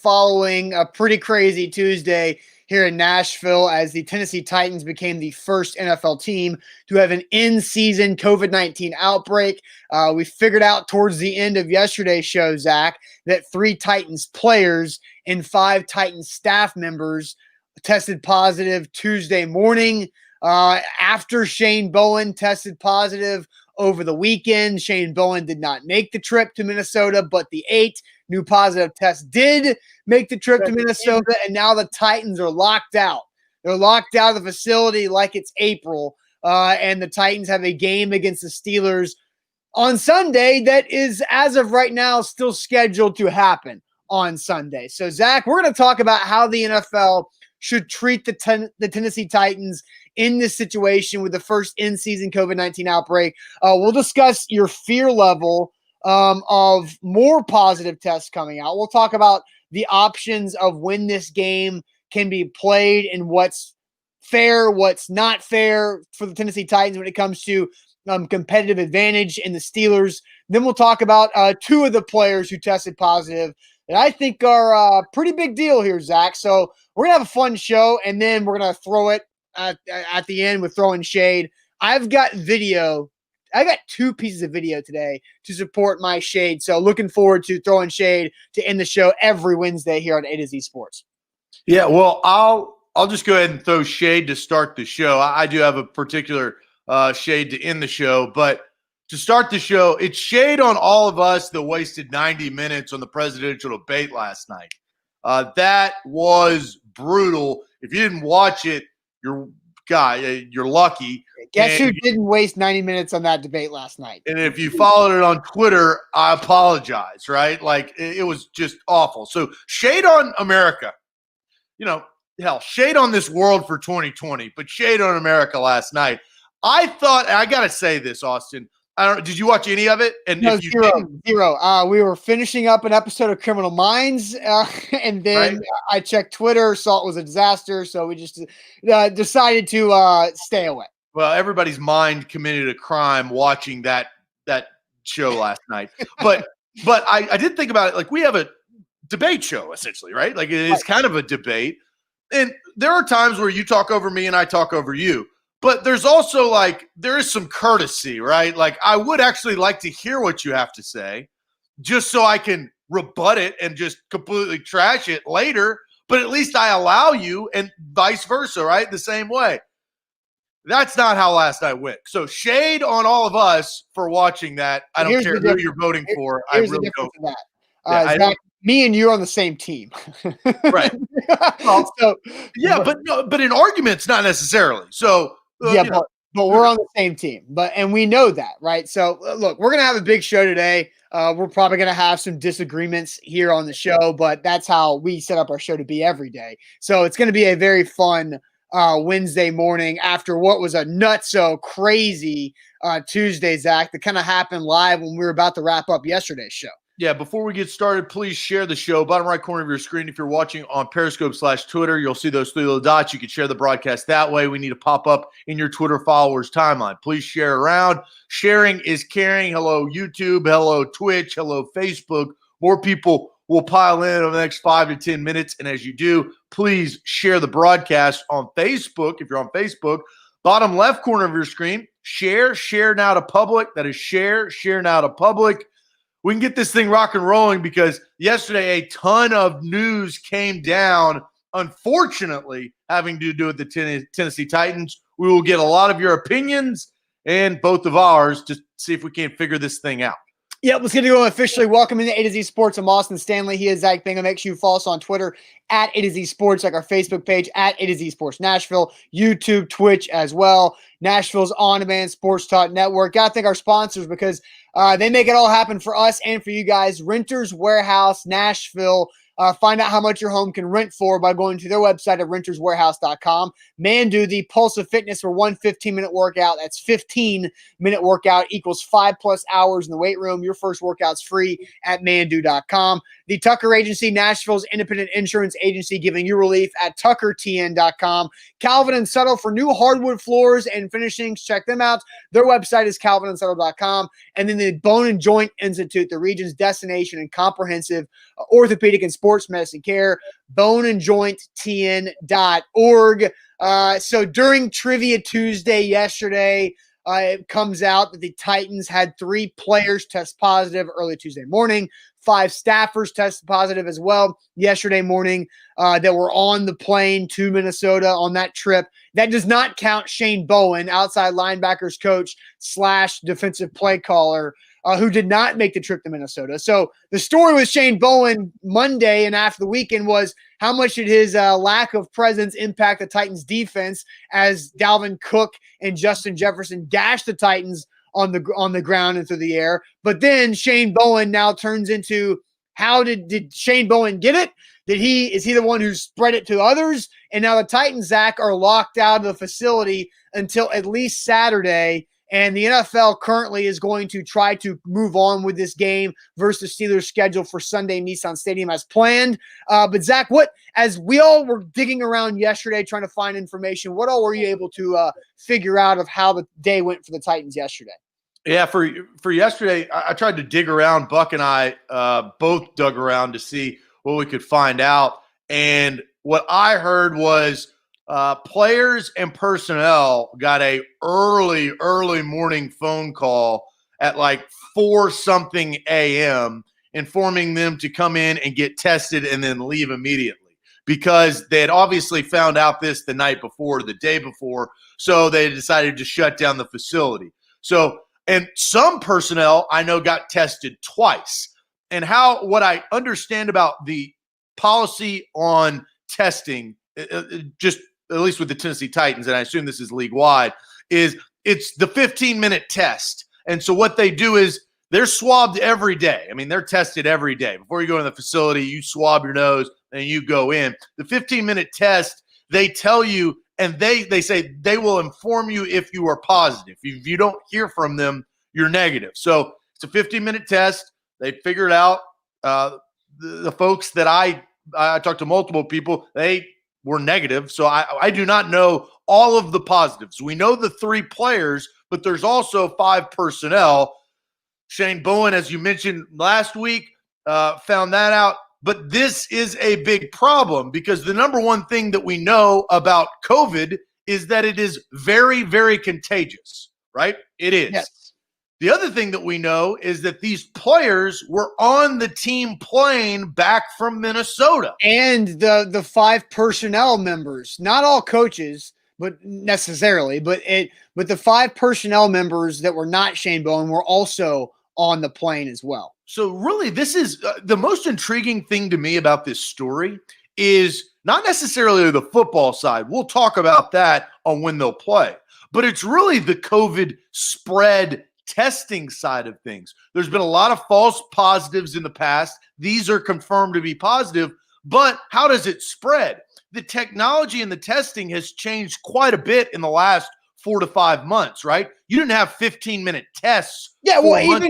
following a pretty crazy Tuesday here in Nashville as the Tennessee Titans became the first NFL team to have an in-season COVID-19 outbreak. We figured out towards the end of yesterday's show, Zach, that 3 Titans players and 5 Titans staff members tested positive Tuesday morning. After Shane Bowen tested positive over the weekend, Shane Bowen did not make the trip to Minnesota, but the 8 new positive tests did make the trip to Minnesota, and now the Titans are locked out. They're locked out of the facility like it's April, and the Titans have a game against the Steelers on Sunday that is, as of right now, still scheduled to happen on Sunday. So, Zach, we're going to talk about how the NFL should treat the Tennessee Titans in this situation with the first in-season COVID-19 outbreak. We'll discuss your fear level of more positive tests coming out. We'll talk about the options of when this game can be played and what's fair, what's not fair for the Tennessee Titans when it comes to competitive advantage in the Steelers. Then we'll talk about 2 of the players who tested positive that I think are a pretty big deal here, Zach. So we're going to have a fun show, and then we're going to throw it at the end with throwing shade. I've got video. I got 2 pieces of video today to support my shade. So looking forward to throwing shade to end the show every Wednesday here on A to Z Sports. Yeah, well, I'll just go ahead and throw shade to start the show. I do have a particular shade to end the show, but to start the show, it's shade on all of us that wasted 90 minutes on the presidential debate last night. That was brutal. If you didn't watch it, you're lucky. Guess who didn't waste 90 minutes on that debate last night? And if you followed it on Twitter, I apologize, right? Like, it was just awful. So shade on America. You know, hell, shade on this world for 2020, but shade on America last night. I thought, and I got to say this, Austin, did you watch any of it? And no, if you zero. We were finishing up an episode of Criminal Minds, and then I checked Twitter, saw it was a disaster, so we just decided to stay away. Well, everybody's mind committed a crime watching that show last night. But I did think about it. Like, we have a debate show, essentially, right? Like, it is kind of a debate. And there are times where you talk over me and I talk over you. But there's also, like, there is some courtesy, right? Like, I would actually like to hear what you have to say just so I can rebut it and just completely trash it later. But at least I allow you, and vice versa, right? The same way. That's not how last night went. So shade on all of us for watching that. I don't care who you're voting for. I really don't. Zach, me and you are on the same team. Right. Well, but in arguments, not necessarily. So but we're on the same team. And we know that, right? So look, we're gonna have a big show today. We're probably gonna have some disagreements here on the show, but that's how we set up our show to be every day. So it's gonna be a very fun Wednesday morning after what was a nutso crazy Tuesday, Zach, that kind of happened live when we were about to wrap up yesterday's show. Yeah, before we get started, please share the show. Bottom right corner of your screen, if you're watching on Periscope/Twitter, you'll see those 3 little dots. You can share the broadcast that way. We need to pop up in your Twitter followers' timeline. Please share around. Sharing is caring. Hello, YouTube. Hello, Twitch. Hello, Facebook. More people will pile in over the next 5 to 10 minutes. And as you do, please share the broadcast on Facebook. If you're on Facebook, bottom left corner of your screen, share now to public. That is share now to public. We can get this thing rock and rolling because yesterday a ton of news came down, unfortunately, having to do with the Tennessee Titans. We will get a lot of your opinions and both of ours to see if we can't figure this thing out. Yep, let's get to go officially. Welcome into A to Z Sports. I'm Austin Stanley. He is Zach Bingham. Make sure you follow us on Twitter at A to Z Sports, like our Facebook page at A to Z Sports Nashville, YouTube, Twitch as well. Nashville's on-demand sports talk network. Got to thank our sponsors because they make it all happen for us and for you guys. Renters Warehouse Nashville. Find out how much your home can rent for by going to their website at renterswarehouse.com. Mandu, the pulse of fitness for one 15-minute workout. That's 15-minute workout equals 5+ hours in the weight room. Your first workout's free at mandu.com. the Tucker Agency, Nashville's independent insurance agency, giving you relief at tuckertn.com. Calvin and Subtle for new hardwood floors and finishings. Check them out. Their website is calvinandsubtle.com. And then the Bone and Joint Institute, the region's destination and comprehensive orthopedic and sports medicine care, boneandjointtn.org. So during Trivia Tuesday yesterday, it comes out that the Titans had 3 players test positive early Tuesday morning. 5 staffers tested positive as well yesterday morning that were on the plane to Minnesota on that trip. That does not count Shane Bowen, outside linebackers coach / defensive play caller, who did not make the trip to Minnesota. So the story with Shane Bowen Monday and after the weekend was how much did his lack of presence impact the Titans defense as Dalvin Cook and Justin Jefferson dashed the Titans on the ground and through the air. But then Shane Bowen now turns into, how did Shane Bowen get it? Is he the one who spread it to others? And now the Titans, Zach, are locked out of the facility until at least Saturday. And the NFL currently is going to try to move on with this game versus Steelers schedule for Sunday in Nissan Stadium as planned. But Zach, as we all were digging around yesterday trying to find information, what all were you able to figure out of how the day went for the Titans yesterday? Yeah, for yesterday, I tried to dig around. Buck and I both dug around to see what we could find out. And what I heard was players and personnel got a early morning phone call at like 4-something a.m. informing them to come in and get tested and then leave immediately, because they had obviously found out this the night before, the day before, so they decided to shut down the facility. So, and some personnel I know got tested twice. And what I understand about the policy on testing, just at least with the Tennessee Titans, and I assume this is league-wide, is it's the 15-minute test. And so what they do is they're swabbed every day. I mean, they're tested every day. Before you go in the facility, you swab your nose, and you go in. The 15-minute test, they tell you, and they say they will inform you if you are positive. If you don't hear from them, you're negative. So it's a 15-minute test. They figured out. The folks that I talked to, multiple people, they were negative. So I do not know all of the positives. We know the 3 players, but there's also 5 personnel. Shane Bowen, as you mentioned last week, found that out. But this is a big problem, because the number one thing that we know about COVID is that it is very, very contagious, right? It is. Yes. The other thing that we know is that these players were on the team plane back from Minnesota. And the 5 personnel members, not all coaches, but necessarily, but the 5 personnel members that were not Shane Bowen were also on the plane as well. So really, this is the most intriguing thing to me about this story is not necessarily the football side. We'll talk about that on when they'll play. But it's really the COVID spread testing side of things. There's been a lot of false positives in the past. These are confirmed to be positive. But how does it spread? The technology and the testing has changed quite a bit in the last 4 to 5 months, right? You didn't have 15-minute tests. Yeah, well,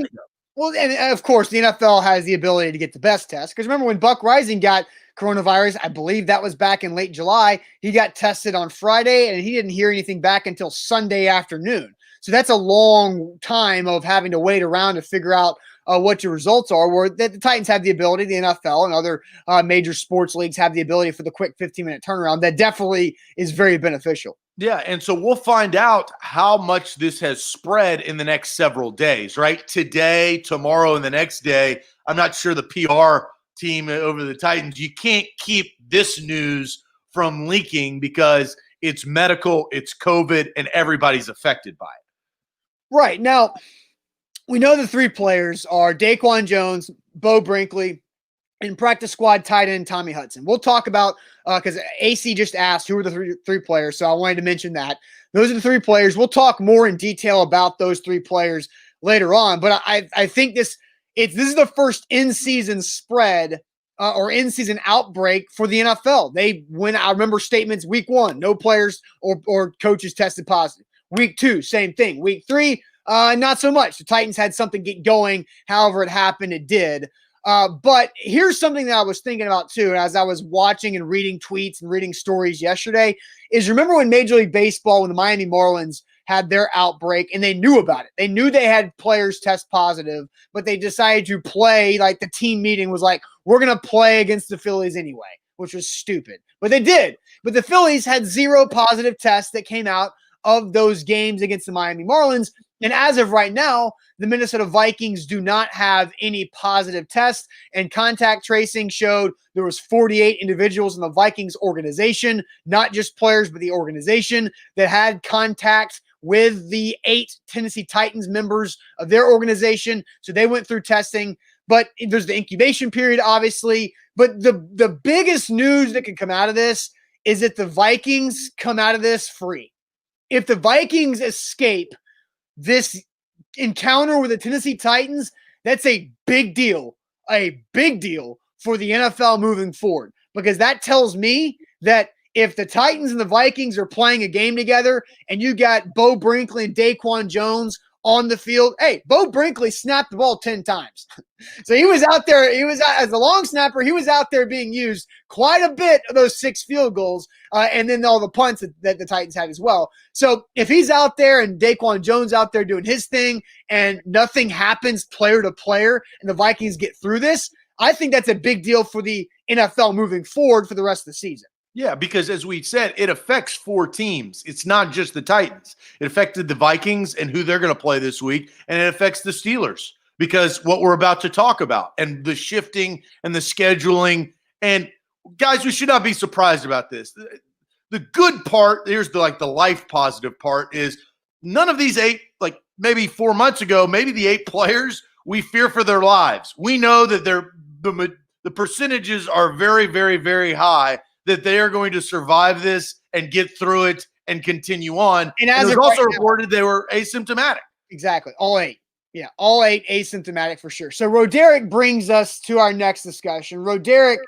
and of course, the NFL has the ability to get the best test. Because remember when Buck Rising got coronavirus, I believe that was back in late July. He got tested on Friday, and he didn't hear anything back until Sunday afternoon. So that's a long time of having to wait around to figure out what your results are, where the Titans have the ability, the NFL and other major sports leagues have the ability for the quick 15-minute turnaround. That definitely is very beneficial. Yeah, and so we'll find out how much this has spread in the next several days, right? Today, tomorrow, and the next day. I'm not sure the PR team over the Titans, you can't keep this news from leaking because it's medical, it's COVID, and everybody's affected by it. Right. Now, we know the 3 players are Daquan Jones, Bo Brinkley, and practice squad tight end Tommy Hudson. We'll talk about, because AC just asked who are the three players, so I wanted to mention that. Those are the 3 players. We'll talk more in detail about those 3 players later on, but I think this is the first in-season spread or in-season outbreak for the NFL. I remember statements week 1, no players or coaches tested positive. Week 2, same thing. Week 3, not so much. The Titans had something get going. However it happened, it did. But here's something that I was thinking about too, and as I was watching and reading tweets and reading stories yesterday, is remember when Major League Baseball, when the Miami Marlins had their outbreak and they knew about it. They knew they had players test positive, but they decided to play, like the team meeting was like, we're going to play against the Phillies anyway, which was stupid. But they did. But the Phillies had 0 positive tests that came out of those games against the Miami Marlins. And as of right now, the Minnesota Vikings do not have any positive tests, and contact tracing showed there was 48 individuals in the Vikings organization, not just players, but the organization, that had contact with the 8 Tennessee Titans members of their organization. So they went through testing, but there's the incubation period, obviously. But the biggest news that could come out of this is that the Vikings come out of this free. If the Vikings escape this encounter with the Tennessee Titans, that's a big deal for the NFL moving forward, because that tells me that if the Titans and the Vikings are playing a game together and you got Bo Brinkley and Daquan Jones on the field, hey, Bo Brinkley snapped the ball 10 times. So he was out there, as a long snapper, he was out there being used quite a bit of those 6 field goals, and then all the punts that the Titans had as well. So if he's out there and Daquan Jones out there doing his thing and nothing happens player to player and the Vikings get through this, I think that's a big deal for the NFL moving forward for the rest of the season. Yeah, because as we said, it affects 4 teams. It's not just the Titans. It affected the Vikings and who they're going to play this week, and it affects the Steelers because what we're about to talk about and the shifting and the scheduling. And guys, we should not be surprised about this. The good part, here's the life positive part, is none of these 8, like maybe 4 months ago, maybe the 8 players, we fear for their lives. We know that the percentages are very, very, very high that they are going to survive this and get through it and continue on. And as it was also reported, they were asymptomatic. Exactly. All 8. Yeah, all 8 asymptomatic for sure. So Roderick brings us to our next discussion. Roderick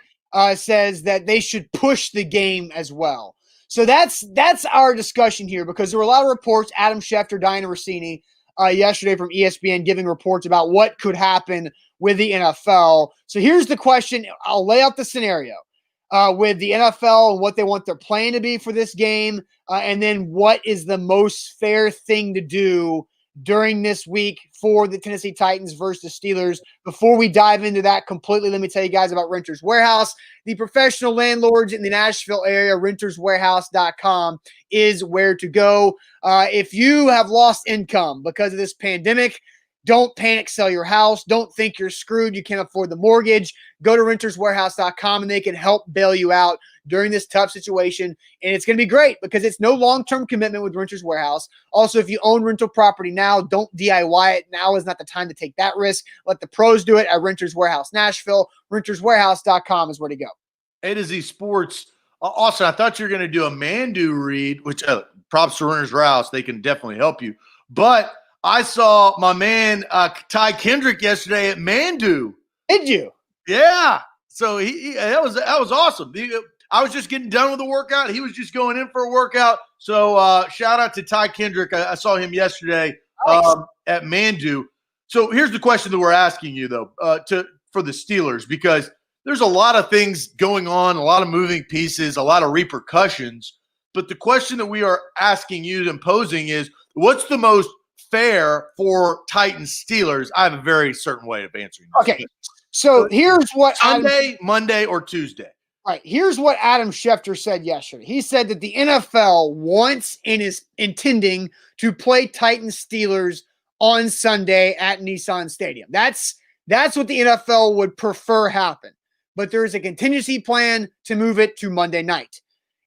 says that they should push the game as well. So that's our discussion here, because there were a lot of reports, Adam Schefter, Diana Rossini, yesterday from ESPN giving reports about what could happen with the NFL. So here's the question. I'll lay out the scenario. With the NFL and what they want their plan to be for this game, and then what is the most fair thing to do during this week for the Tennessee Titans versus the Steelers. Before we dive into that completely, let me tell you guys about Renters Warehouse. The professional landlords in the Nashville area, renterswarehouse.com is where to go. If you have lost income because of this pandemic, don't panic, sell your house. Don't think you're screwed. You can't afford the mortgage. Go to renterswarehouse.com and they can help bail you out during this tough situation. And it's going to be great because it's no long-term commitment with Renters Warehouse. Also, if you own rental property now, don't DIY it. Now is not the time to take that risk. Let the pros do it at Renters Warehouse Nashville. Renterswarehouse.com is where to go. A to Z Sports. Also, I thought you were going to do a Mandu read, which props to Renters Warehouse. They can definitely help you. But I saw my man Ty Kendrick yesterday at Mandu. Did you? Yeah. So that was awesome. I was just getting done with the workout. He was just going in for a workout. So shout out to Ty Kendrick. I saw him yesterday at Mandu. So here's the question that we're asking you though, for the Steelers, because there's a lot of things going on, a lot of moving pieces, a lot of repercussions. But the question that we are asking you and posing is, what's the most fair for Titans Steelers? I have a very certain way of answering this. Okay. So here's what Sunday, Monday, or Tuesday. Right. Here's what Adam Schefter said yesterday. He said that the NFL wants and is intending to play Titans Steelers on Sunday at Nissan Stadium. That's what the NFL would prefer happen. But there is a contingency plan to move it to Monday night.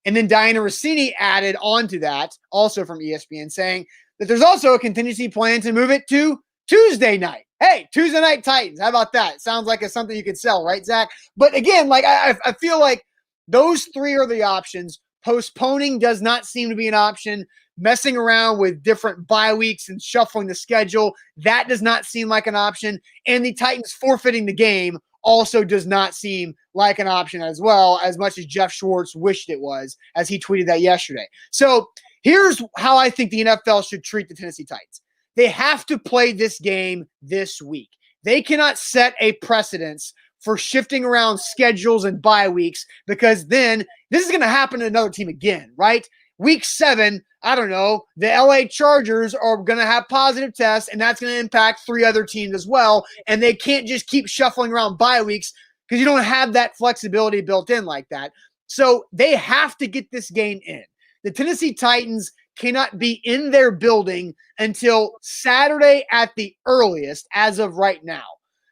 And then Diana Rossini added on to that, also from ESPN, saying that there's also a contingency plan to move it to Tuesday night. Hey, Tuesday night Titans. How about that? Sounds like it's something you could sell, right, Zach? But again, like I feel like those 3 are the options. Postponing does not seem to be an option. Messing around with different bye weeks and shuffling the schedule, that does not seem like an option. And the Titans forfeiting the game also does not seem like an option as well, as much as Jeff Schwartz wished it was, as he tweeted that yesterday. So here's how I think the NFL should treat the Tennessee Titans. They have to play this game this week. they cannot set a precedence for shifting around schedules and bye weeks, because then this is going to happen to another team again, right? Week 7, I don't know, the LA Chargers are going to have positive tests, and that's going to impact 3 other teams as well, and they can't just keep shuffling around bye weeks because you don't have that flexibility built in like that. So they have to get this game in. The Tennessee Titans cannot be in their building until Saturday at the earliest as of right now.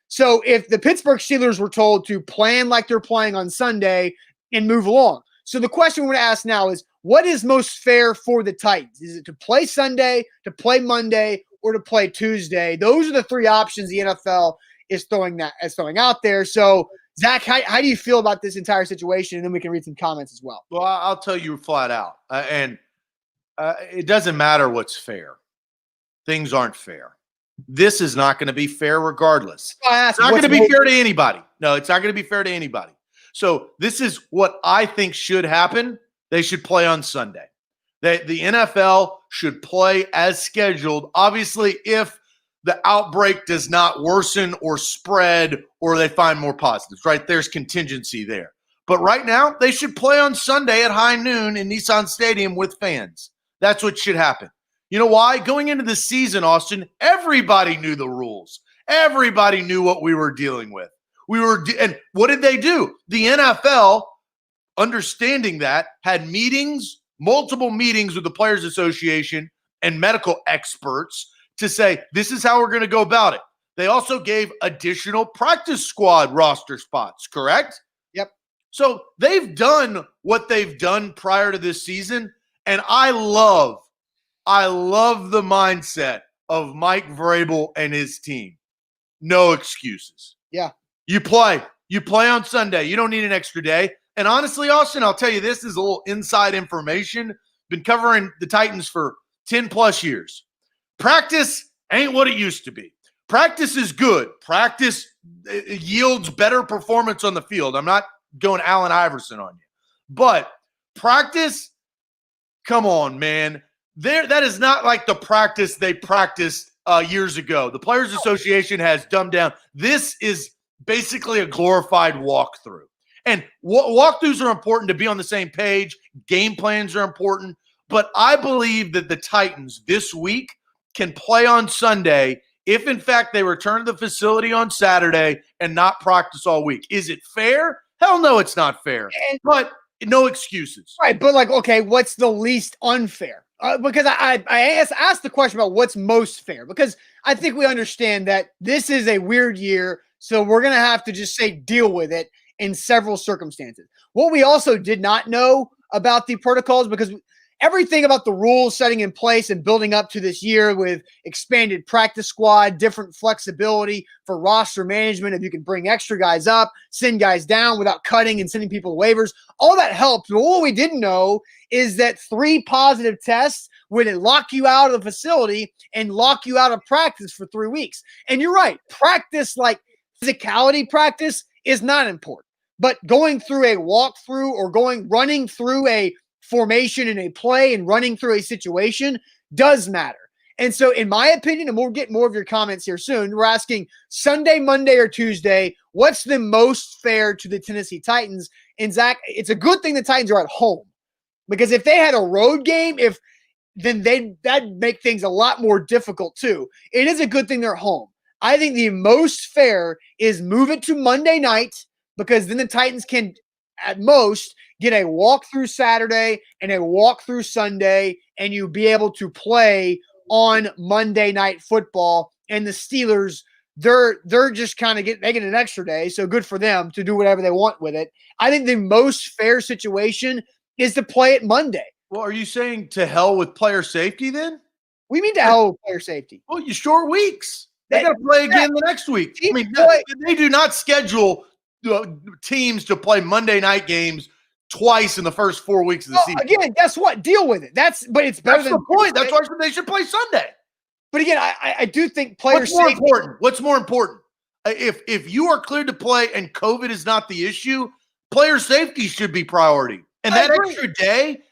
So if the Pittsburgh Steelers were told to plan like they're playing on Sunday and move along. So the question we're going to ask now is, what is most fair for the Titans? Is it to play Sunday, to play Monday, or to play Tuesday? Those are the 3 options the NFL is throwing out there. So Zach, how do you feel about this entire situation? And then we can read some comments as well. Well, I'll tell you flat out. It doesn't matter what's fair. Things aren't fair. This is not going to be fair regardless. It's not going to be fair to anybody. No, it's not going to be fair to anybody. So this is what I think should happen. They should play on Sunday. The NFL should play as scheduled. Obviously, if the outbreak does not worsen or spread or they find more positives, right? There's contingency there. But right now, they should play on Sunday at high noon in Nissan Stadium with fans. That's what should happen. You know why? Going into the season, Austin, everybody knew the rules. Everybody knew what we were dealing with. And what did they do? The NFL, understanding that, had meetings, multiple meetings with the Players Association and medical experts to say, this is how we're going to go about it. They also gave additional practice squad roster spots, correct? Yep. So they've done what they've done prior to this season, and I love the mindset of Mike Vrabel and his team. No excuses. Yeah. You play on Sunday. You don't need an extra day. And honestly, Austin, I'll tell you, this is a little inside information. Been covering the Titans for 10 plus years. Practice ain't what it used to be. Practice is good. Practice yields better performance on the field. I'm not going Allen Iverson on you. But practice, come on, man. That is not like the practice they practiced years ago. The Players Association has dumbed down. This is basically a glorified walkthrough. And walkthroughs are important to be on the same page. Game plans are important. But I believe that the Titans this week can play on Sunday if, in fact, they return to the facility on Saturday and not practice all week. Is it fair? Hell no, it's not fair. But no excuses. Right, but like, okay, what's the least unfair? Because I asked the question about what's most fair, because I think we understand that this is a weird year, so we're going to have to just say deal with it in several circumstances. What we also did not know about the protocols, because everything about the rules setting in place and building up to this year with expanded practice squad, different flexibility for roster management, if you can bring extra guys up, send guys down without cutting and sending people to waivers, all that helps. But what we didn't know is that 3 positive tests would lock you out of the facility and lock you out of practice for 3 weeks. And you're right, practice, like physicality practice, is not important. But going through a walkthrough or running through a formation in a play and running through a situation does matter. And so in my opinion, and we'll get more of your comments here soon, we're asking Sunday, Monday, or Tuesday, what's the most fair to the Tennessee Titans? And Zach, it's a good thing the Titans are at home, because if they had a road game, that'd make things a lot more difficult too. It is a good thing they're at home. I think the most fair is move it to Monday night, because then the Titans can at most get a walkthrough Saturday and a walkthrough Sunday, and you be able to play on Monday Night Football. And the Steelers, they're just kind of they get an extra day, so good for them to do whatever they want with it. I think the most fair situation is to play it Monday. Well, are you saying to hell with player safety then? We mean to hell with player safety. Well, you short weeks. They got to play again the next week. I mean, they do not schedule teams to play Monday night games twice in the first 4 weeks of the season. Again, guess what? Deal with it. But it's better than the point. That's why they should play Sunday. But again, I do think players. What's more important? If you are cleared to play and COVID is not the issue, player safety should be priority. And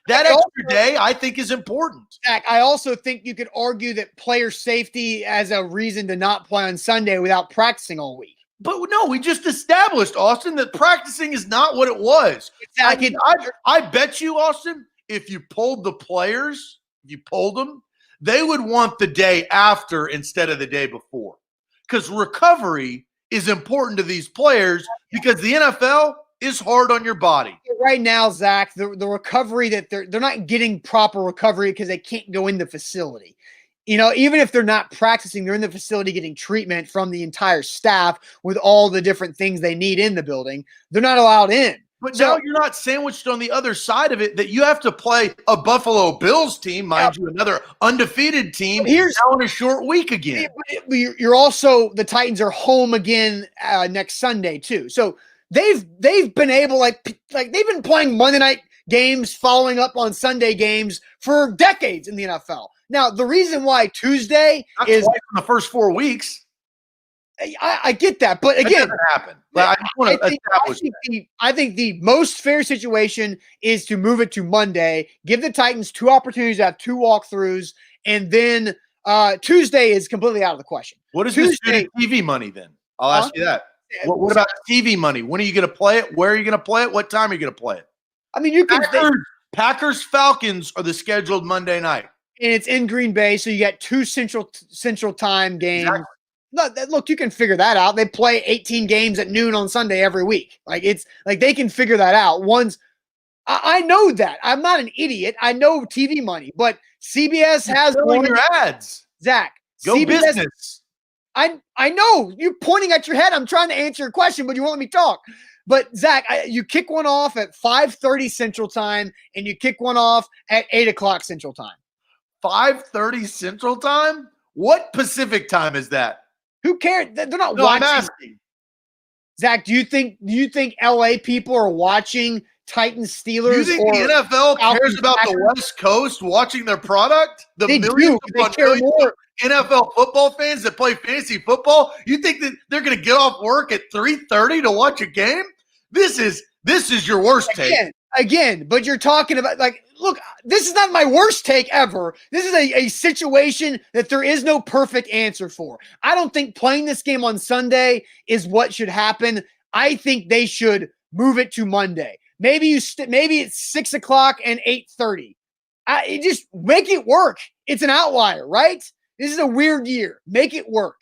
that extra day, I think is important. Zach, I also think you could argue that player safety as a reason to not play on Sunday without practicing all week. But no, we just established, Austin, that practicing is not what it was. Exactly. I bet you, Austin, if you polled the players, they would want the day after instead of the day before. Because recovery is important to these players because the NFL is hard on your body. Right now, Zach, the recovery that they're not getting proper recovery because they can't go in the facility. Even if they're not practicing, they're in the facility getting treatment from the entire staff with all the different things they need in the building. They're not allowed in. But now you're not sandwiched on the other side of it that you have to play a Buffalo Bills team, mind you, another undefeated team now in a short week again. You're also, the Titans are home again next Sunday too. So they've been able, like they've been playing Monday night games following up on Sunday games for decades in the NFL. Now, the reason why Tuesday is in the first 4 weeks. I get that, but again, that doesn't happen. But I think the most fair situation is to move it to Monday, give the Titans 2 opportunities to have 2 walkthroughs, and then Tuesday is completely out of the question. What is this TV money then? I'll ask you that. What about TV money? When are you going to play it? Where are you going to play it? What time are you going to play it? I mean, you can Packers Falcons are the scheduled Monday night, and it's in Green Bay, so you got 2 Central Time games. Exactly. Look, you can figure that out. They play 18 games at noon on Sunday every week. It's like they can figure that out. I know that. I'm not an idiot. I know TV money, but CBS has your ads. Zach, go CBS, business. I know you're pointing at your head. I'm trying to answer your question, but you won't let me talk. But Zach, you kick one off at 5:30 Central Time, and you kick one off at 8 o'clock Central Time. 5:30 Central Time? What Pacific time is that? Who cares? They're not watching. I'm asking. Zach, do you think LA people are watching Titans Steelers? Do you think the NFL cares about the West Coast watching their product? They do. They care more. NFL football fans that play fantasy football. You think that they're going to get off work at 3:30 to watch a game? This is your worst take. Again, but you're talking about, look, this is not my worst take ever. This is a situation that there is no perfect answer for. I don't think playing this game on Sunday is what should happen. I think they should move it to Monday. Maybe it's 6 o'clock and 8:30. Just make it work. It's an outlier, right? This is a weird year. Make it work.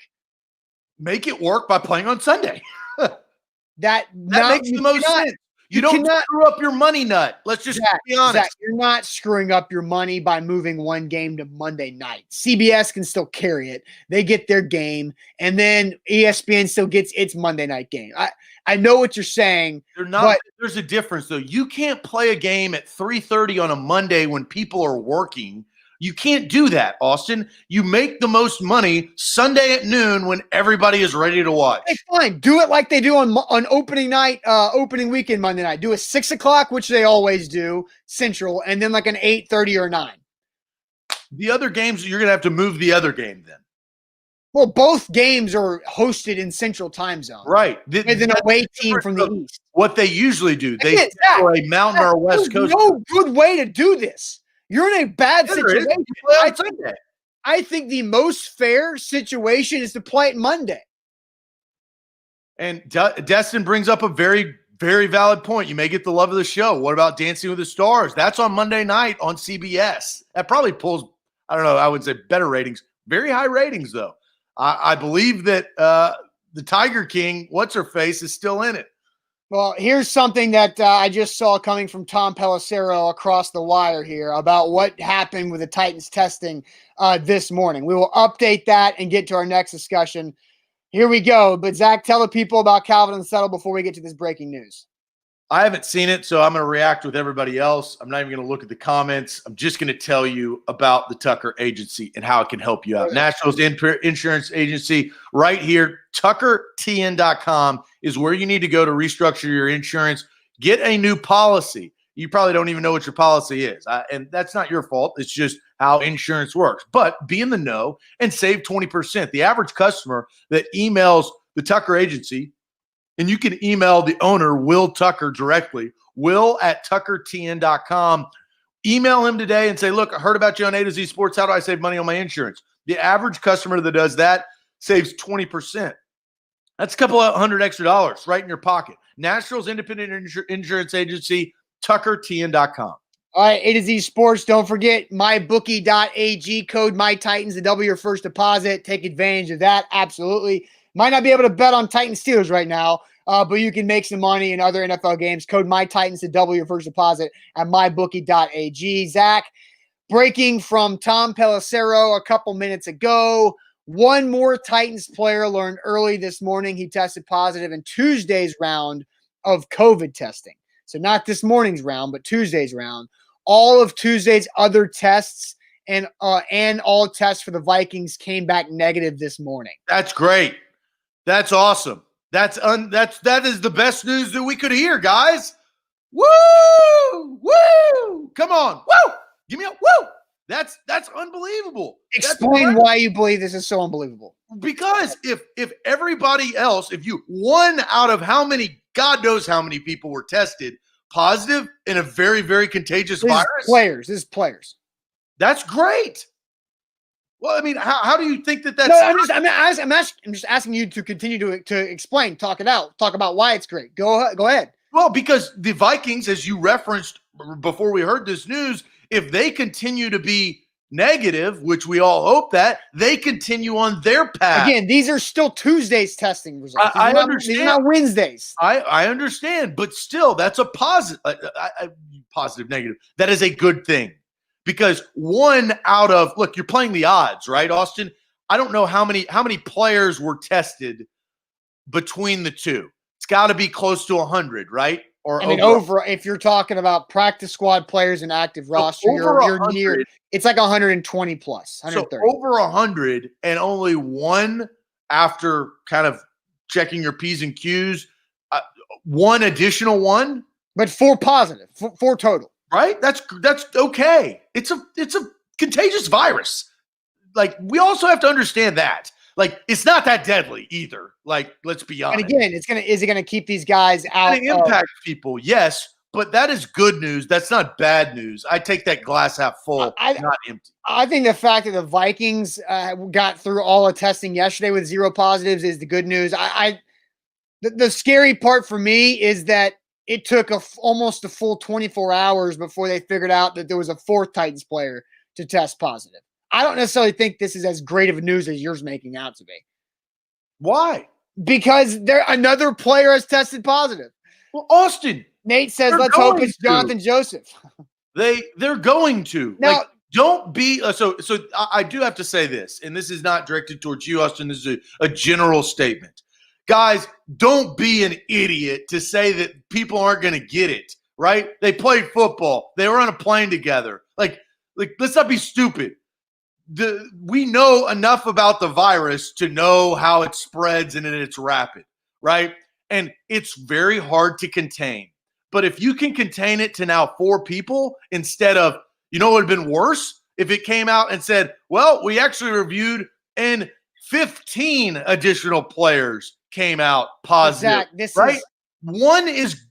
Make it work by playing on Sunday. That makes the most sense. You don't screw up your money nut. Let's just be honest. Zach, you're not screwing up your money by moving one game to Monday night. CBS can still carry it. They get their game, and then ESPN still gets its Monday night game. I know what you're saying. There's a difference, though. You can't play a game at 3:30 on a Monday when people are working. You can't do that, Austin. You make the most money Sunday at noon when everybody is ready to watch. Hey, fine. Do it like they do on opening night, opening weekend Monday night. Do a 6 o'clock, which they always do, Central, and then like an 8:30 or 9. The other games, you're going to have to move the other game then. Well, both games are hosted in Central Time Zone. Right. With an away team from the East. What they usually do. They for a Mountain or a West Coast. No good way to do this. You're in a bad situation. I think the most fair situation is to play it Monday. And Destin brings up a very, very valid point. You may get the love of the show. What about Dancing with the Stars? That's on Monday night on CBS. That probably pulls, I don't know, I would say better ratings. Very high ratings, though. I believe that the Tiger King, what's-her-face, is still in it. Well, here's something that I just saw coming from Tom Pelissero across the wire here about what happened with the Titans testing this morning. We will update that and get to our next discussion. Here we go. But, Zach, tell the people about Calvin and Settle before we get to this breaking news. I haven't seen it, so I'm going to react with everybody else. I'm not even going to look at the comments. I'm just going to tell you about the Tucker Agency and how it can help you out. Nashville's insurance agency right here, tuckertn.com is where you need to go to restructure your insurance. Get a new policy. You probably don't even know what your policy is, and that's not your fault. It's just how insurance works. But be in the know and save 20%. The average customer that emails the Tucker Agency, and you can email the owner, Will Tucker, directly, will@tuckertn.com. Email him today and say, look, I heard about you on A to Z Sports. How do I save money on my insurance? The average customer that does that saves 20%. That's a couple of $100 extra right in your pocket. Nashville's independent insurance agency, tuckertn.com. All right, A to Z Sports. Don't forget mybookie.ag, code MyTitans to double your first deposit. Take advantage of that. Absolutely. Might not be able to bet on Titans Steelers right now, but you can make some money in other NFL games. Code MyTitans to double your first deposit at mybookie.ag. Zach, breaking from Tom Pelissero a couple minutes ago. One more Titans player learned early this morning he tested positive in Tuesday's round of COVID testing. So not this morning's round, but Tuesday's round. All of Tuesday's other tests and all tests for the Vikings came back negative this morning. That's great. That's awesome. That is the best news that we could hear, guys. Woo! Woo! Come on. Woo! Give me a woo! That's unbelievable. Explain why you believe this is so unbelievable. Because if everybody else, if you one out of how many, God knows how many people were tested positive in a very, very contagious virus. This is players. That's great. Well, I mean, how do you think that's? No, I'm just asking you to continue to explain, talk it out, talk about why it's great. Go ahead. Well, because the Vikings, as you referenced before we heard this news, if they continue to be negative, which we all hope that, they continue on their path. Again, these are still Tuesday's testing results. I understand. These are not Wednesdays. I understand, but still, that's a positive, negative. That is a good thing. Because one out of, look, you're playing the odds, right, Austin? I don't know how many players were tested between the two. It's got to be close to 100, right? Or over, if you're talking about practice squad players and active roster, you're near. It's like 120 plus, 130. So over 100 and only one after kind of checking your P's and Q's, one additional one, but 4 positive, 4 total. Right? That's okay. It's a contagious virus. Like, we also have to understand that. Like, it's not that deadly either. Like, let's be honest. And again, is it gonna keep these guys out? It impacts people, yes, but that is good news. That's not bad news. I take that glass half full, not empty. I think the fact that the Vikings got through all the testing yesterday with 0 positives is the good news. The scary part for me is that it took almost a full 24 hours before they figured out that there was a 4th Titans player to test positive. I don't necessarily think this is as great of news as you're making out to be. Why? Because another player has tested positive. Well, Austin, Nate says, let's hope it's Jonathan Joseph. They're going to. Now, like, don't be so I do have to say this, and this is not directed towards you, Austin. This is a general statement. Guys, don't be an idiot to say that people aren't going to get it, right? They played football. They were on a plane together. Like let's not be stupid. We know enough about the virus to know how it spreads and it's rapid, right? And it's very hard to contain. But if you can contain it to now 4 people instead of, you know what would have been worse? If it came out and said, well, we actually reviewed and 15 additional players came out positive, right? One is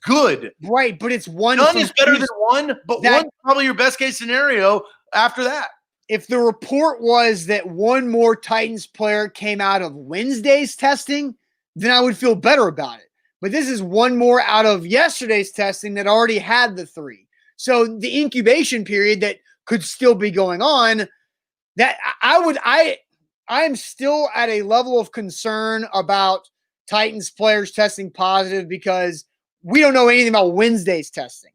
good. Right, but it's one. None is better than one, but one's probably your best case scenario after that. If the report was that one more Titans player came out of Wednesday's testing, then I would feel better about it. But this is one more out of yesterday's testing that already had the 3. So the incubation period that could still be going on, that I'm still at a level of concern about Titans players testing positive because we don't know anything about Wednesday's testing.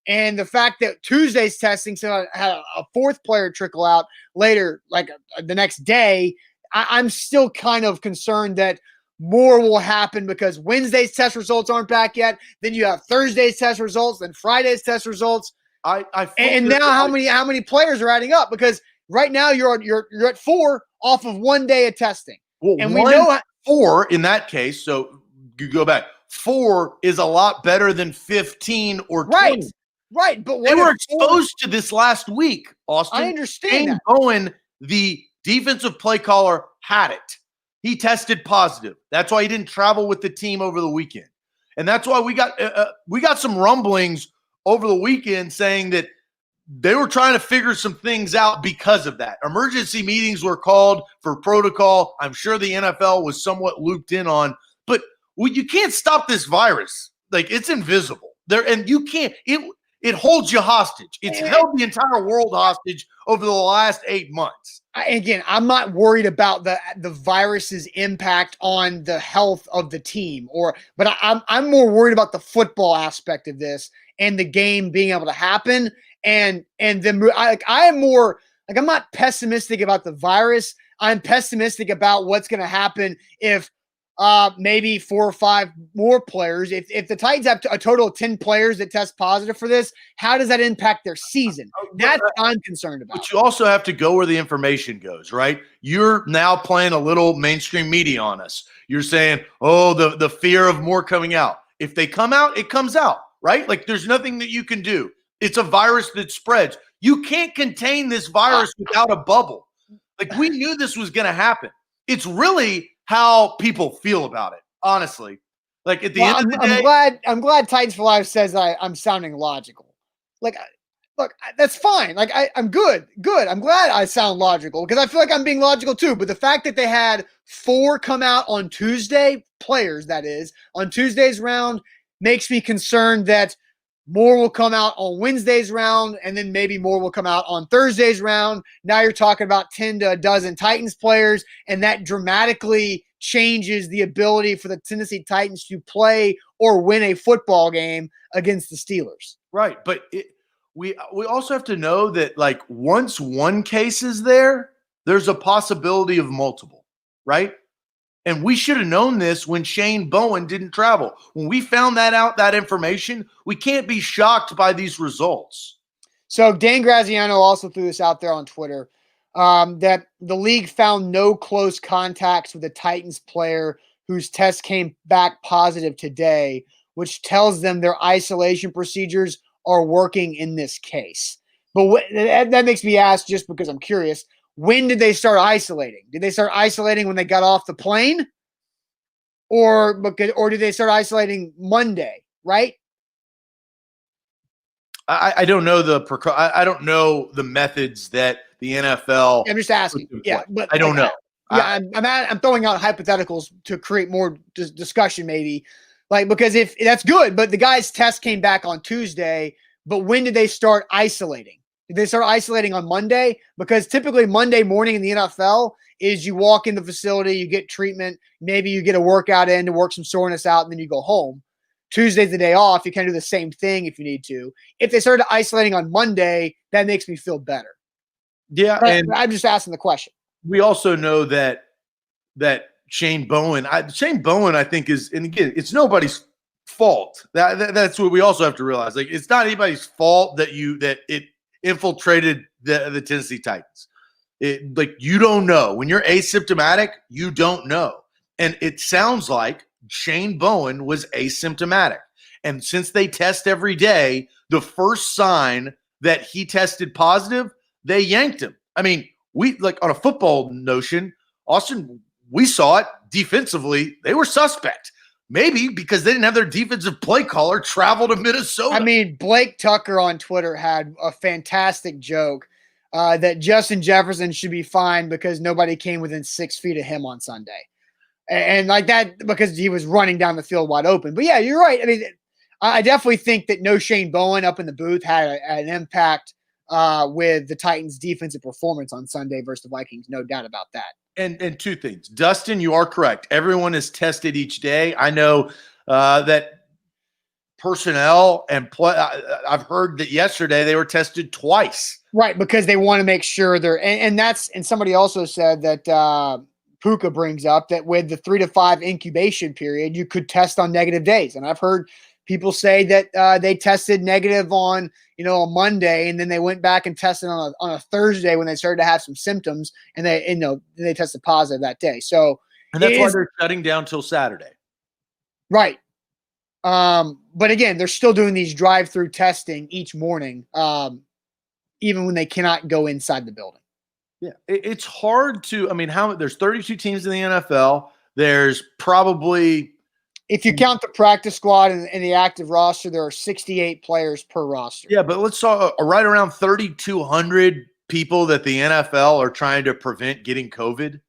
And the fact that Tuesday's testing had a 4th player trickle out later, like the next day, I'm still kind of concerned that more will happen because Wednesday's test results aren't back yet. Then you have Thursday's test results, then Friday's test results. And now how many players are adding up? Because right now you're at 4 off of 1 day of testing. Well, and we know 4 in that case. So you go back. 4 is a lot better than 15 or 20. Right. But they were exposed to this last week, Austin. I understand that. Bowen, the defensive play caller, had it. He tested positive. That's why he didn't travel with the team over the weekend. And that's why we got some rumblings over the weekend saying that they were trying to figure some things out because of that. Emergency meetings were called for protocol. I'm sure the NFL was somewhat looped in on, but you can't stop this virus. Like, it's invisible there, and you can't. It holds you hostage. It's held the entire world hostage over the last 8 months. Again, I'm not worried about the virus's impact on the health of the team, but I'm more worried about the football aspect of this and the game being able to happen. And I am more like, I'm not pessimistic about the virus. I'm pessimistic about what's going to happen if maybe 4 or 5 more players. If the Titans have a total of 10 players that test positive for this, how does that impact their season? That's what I'm concerned about. But you also have to go where the information goes, right? You're now playing a little mainstream media on us. You're saying, oh, the fear of more coming out. If they come out, it comes out, right? Like, there's nothing that you can do. It's a virus that spreads. You can't contain this virus without a bubble. Like, we knew this was going to happen. It's really how people feel about it, honestly. Like, at the end of the day, I'm glad Titans for Life says I'm sounding logical. Like, look, that's fine. Like, I'm good. I'm glad I sound logical because I feel like I'm being logical too. But the fact that they had 4 come out on Tuesday, players that is, on Tuesday's round, makes me concerned that more will come out on Wednesday's round, and then maybe more will come out on Thursday's round. Now you're talking about 10 to a dozen Titans players, and that dramatically changes the ability for the Tennessee Titans to play or win a football game against the Steelers. Right, but we also have to know that, like, once one case is there, there's a possibility of multiple, right? And we should have known this when Shane Bowen didn't travel. When we found that information, we can't be shocked by these results. So Dan Graziano also threw this out there on Twitter, that the league found no close contacts with a Titans player whose test came back positive today, which tells them their isolation procedures are working in this case. But that makes me ask, just because I'm curious, when did they start isolating? Did they start isolating when they got off the plane? Or did they start isolating Monday, right? I don't know I don't know the methods that the NFL. I'm just asking. Yeah, but I don't know. Yeah, I'm throwing out hypotheticals to create more discussion, maybe. Like, because if that's good, but the guy's test came back on Tuesday, but when did they start isolating? Did they start isolating on Monday? Because typically Monday morning in the NFL is you walk in the facility, you get treatment, maybe you get a workout in to work some soreness out, and then you go home. Tuesday's the day off. You can do the same thing if you need to. If they started isolating on Monday, that makes me feel better. Yeah, and I'm just asking the question. We also know that Shane Bowen, I think is, and again, it's nobody's fault. That's what we also have to realize. Like, it's not anybody's fault that it infiltrated the Tennessee Titans. You don't know. When you're asymptomatic, you don't know. And it sounds like Shane Bowen was asymptomatic. And since they test every day, the first sign that he tested positive, they yanked him. I mean, we, like, on a football notion, Austin, we saw it defensively. They were suspect. Maybe because they didn't have their defensive play caller travel to Minnesota. I mean, Blake Tucker on Twitter had a fantastic joke that Justin Jefferson should be fine because nobody came within 6 feet of him on Sunday. And like that, because he was running down the field wide open. But yeah, you're right. I mean, I definitely think that no Shane Bowen up in the booth had an impact with the Titans' defensive performance on Sunday versus the Vikings. No doubt about that. And 2 things. Dustin, you are correct. Everyone is tested each day. I know that personnel and I've heard that yesterday they were tested twice. Right, because they want to make sure they're and somebody also said that Puka brings up that with the 3 to 5 incubation period, you could test on negative days. And I've heard people say that they tested negative on a Monday, and then they went back and tested on a Thursday when they started to have some symptoms, and they tested positive that day. So, and that's why they're shutting down till Saturday. Right. But again, they're still doing these drive-through testing each morning, even when they cannot go inside the building. Yeah, it's hard to. I mean, there's 32 teams in the NFL. There's probably If you count the practice squad and the active roster, there are 68 players per roster. Yeah, but let's talk right around 3,200 people that the NFL are trying to prevent getting COVID.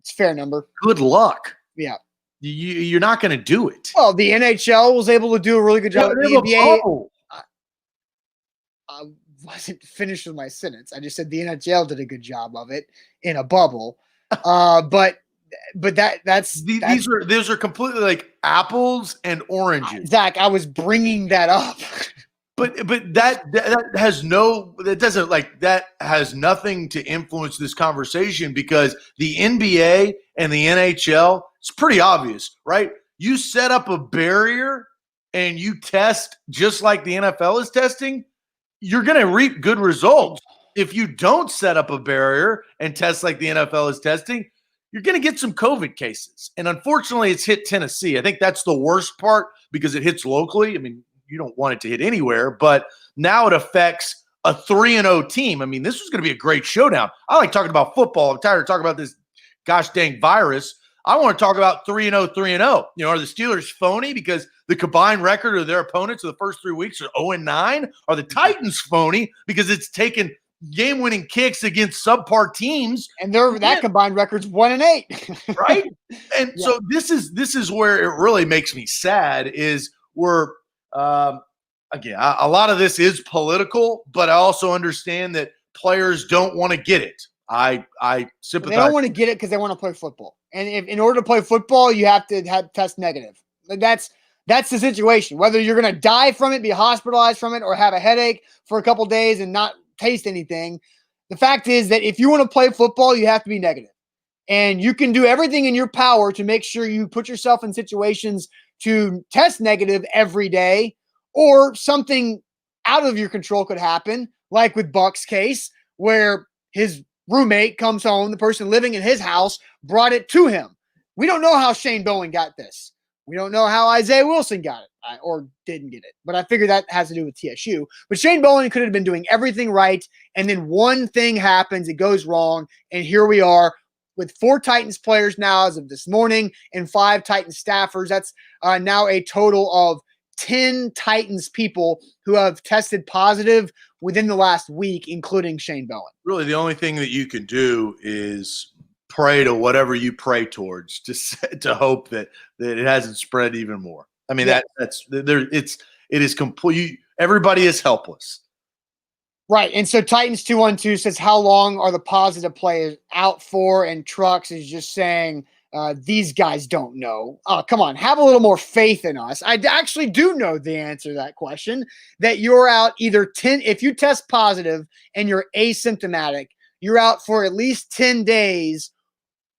It's a fair number. Good luck. Yeah. You're not going to do it. Well, the NHL was able to do a really good job. The NBA. I wasn't finished with my sentence. I just said the NHL did a good job of it in a bubble. But these are completely like apples and oranges. Zach, I was bringing that up. But that has nothing to influence this conversation, because the NBA and the NHL, it's pretty obvious, right? You set up a barrier and you test just like the NFL is testing, you're going to reap good results. If you don't set up a barrier and test like the NFL is testing, you're going to get some COVID cases. And unfortunately, it's hit Tennessee. I think that's the worst part because it hits locally. I mean, you don't want it to hit anywhere, but now it affects a 3-0 team. I mean, this was going to be a great showdown. I like talking about football. I'm tired of talking about this gosh dang virus. I want to talk about 3-0, 3-0. You know, are the Steelers phony because the combined record of their opponents of the first 3 weeks are 0-9? Are the Titans phony because it's taken game-winning kicks against subpar teams? And that combined record's 1-8. Right? And so this is where it really makes me sad is we're again, a lot of this is political, but I also understand that players don't want to get it. I sympathize. They don't want to get it because they want to play football. And if in order to play football, you have to test negative. That's the situation. Whether you're going to die from it, be hospitalized from it, or have a headache for a couple days and not taste anything, the fact is that if you want to play football, you have to be negative. And you can do everything in your power to make sure you put yourself in situations to test negative every day, or something out of your control could happen, like with Buck's case, where his roommate comes home, the person living in his house brought it to him. We don't know how Shane Bowen got this. We don't know how Isaiah Wilson got it or didn't get it, but I figure that has to do with TSU. But Shane Bowen could have been doing everything right, and then one thing happens, it goes wrong, and here we are with 4 Titans players now as of this morning and 5 Titans staffers. That's now a total of 10 Titans people who have tested positive within the last week, including Shane Bowen. Really, the only thing that you can do is pray to whatever you pray towards to hope that it hasn't spread even more. I mean, it is complete. Everybody is helpless. Right. And so Titans 212 says, how long are the positive players out for? And Trucks is just saying, these guys don't know. Oh, come on. Have a little more faith in us. I actually do know the answer to that question, that you're out either 10, if you test positive and you're asymptomatic, you're out for at least 10 days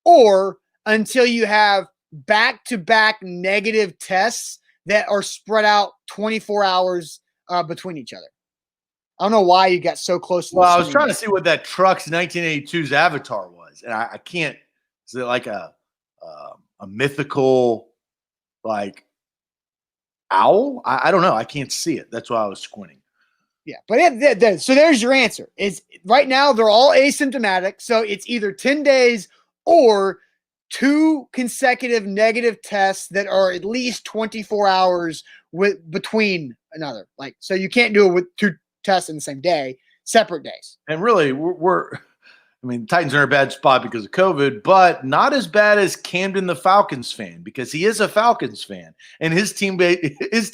or until you have back-to-back negative tests that are spread out 24 hours between each other. I don't know why you got so close to I was trying to see what that Trucks 1982's avatar was, and I can't. Is it like a mythical like owl? I don't know. I can't see it. That's why I was squinting. Yeah, but so there's your answer. Is right now they're all asymptomatic, so it's either 10 days or 2 consecutive negative tests that are at least 24 hours between another. Like, so you can't do it with 2 tests in the same day, separate days. And really, I mean, Titans are in a bad spot because of COVID, but not as bad as Camden, the Falcons fan, because he is a Falcons fan, and his team is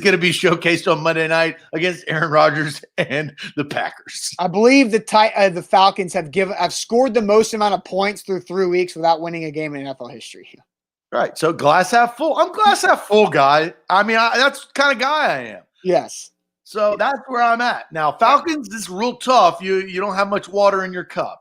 going to be showcased on Monday night against Aaron Rodgers and the Packers. I believe the Falcons have scored the most amount of points through 3 weeks without winning a game in NFL history. Right. So glass half full. I'm glass half full guy. I mean, that's the kind of guy I am. Yes. So that's where I'm at. Now, Falcons, this is real tough. You don't have much water in your cup.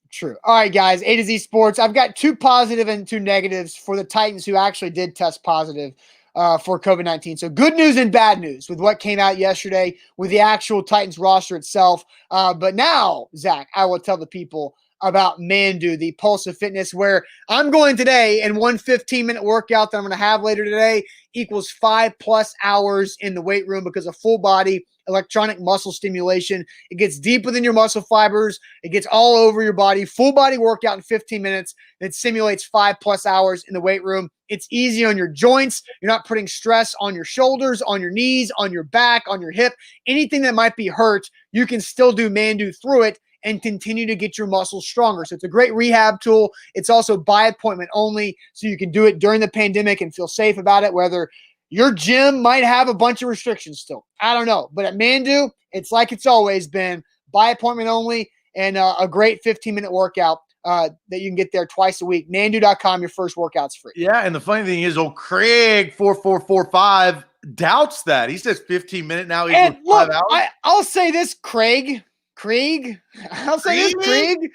True. All right, guys, A to Z Sports. I've got 2 positive and 2 negatives for the Titans who actually did test positive for COVID-19. So good news and bad news with what came out yesterday with the actual Titans roster itself. But now, Zach, I will tell the people about Mandu, the Pulse of Fitness, where I'm going today, and one 15-minute workout that I'm going to have later today equals 5+ hours in the weight room because of full body electronic muscle stimulation. It gets deep within your muscle fibers. It gets all over your body. Full body workout in 15 minutes. It simulates 5+ hours in the weight room. It's easy on your joints. You're not putting stress on your shoulders, on your knees, on your back, on your hip. Anything that might be hurt, you can still do Mandu through it and continue to get your muscles stronger. So it's a great rehab tool. It's also by appointment only, so you can do it during the pandemic and feel safe about it, whether your gym might have a bunch of restrictions still. I don't know. But at Mandu, it's like it's always been, by appointment only, and a great 15-minute workout that you can get there twice a week. Mandu.com, your first workout's free. Yeah, and the funny thing is, old Craig 4445 doubts that. He says 15-minute now equals 5 hours. I'll say this, Craig. I'll say this, Craig.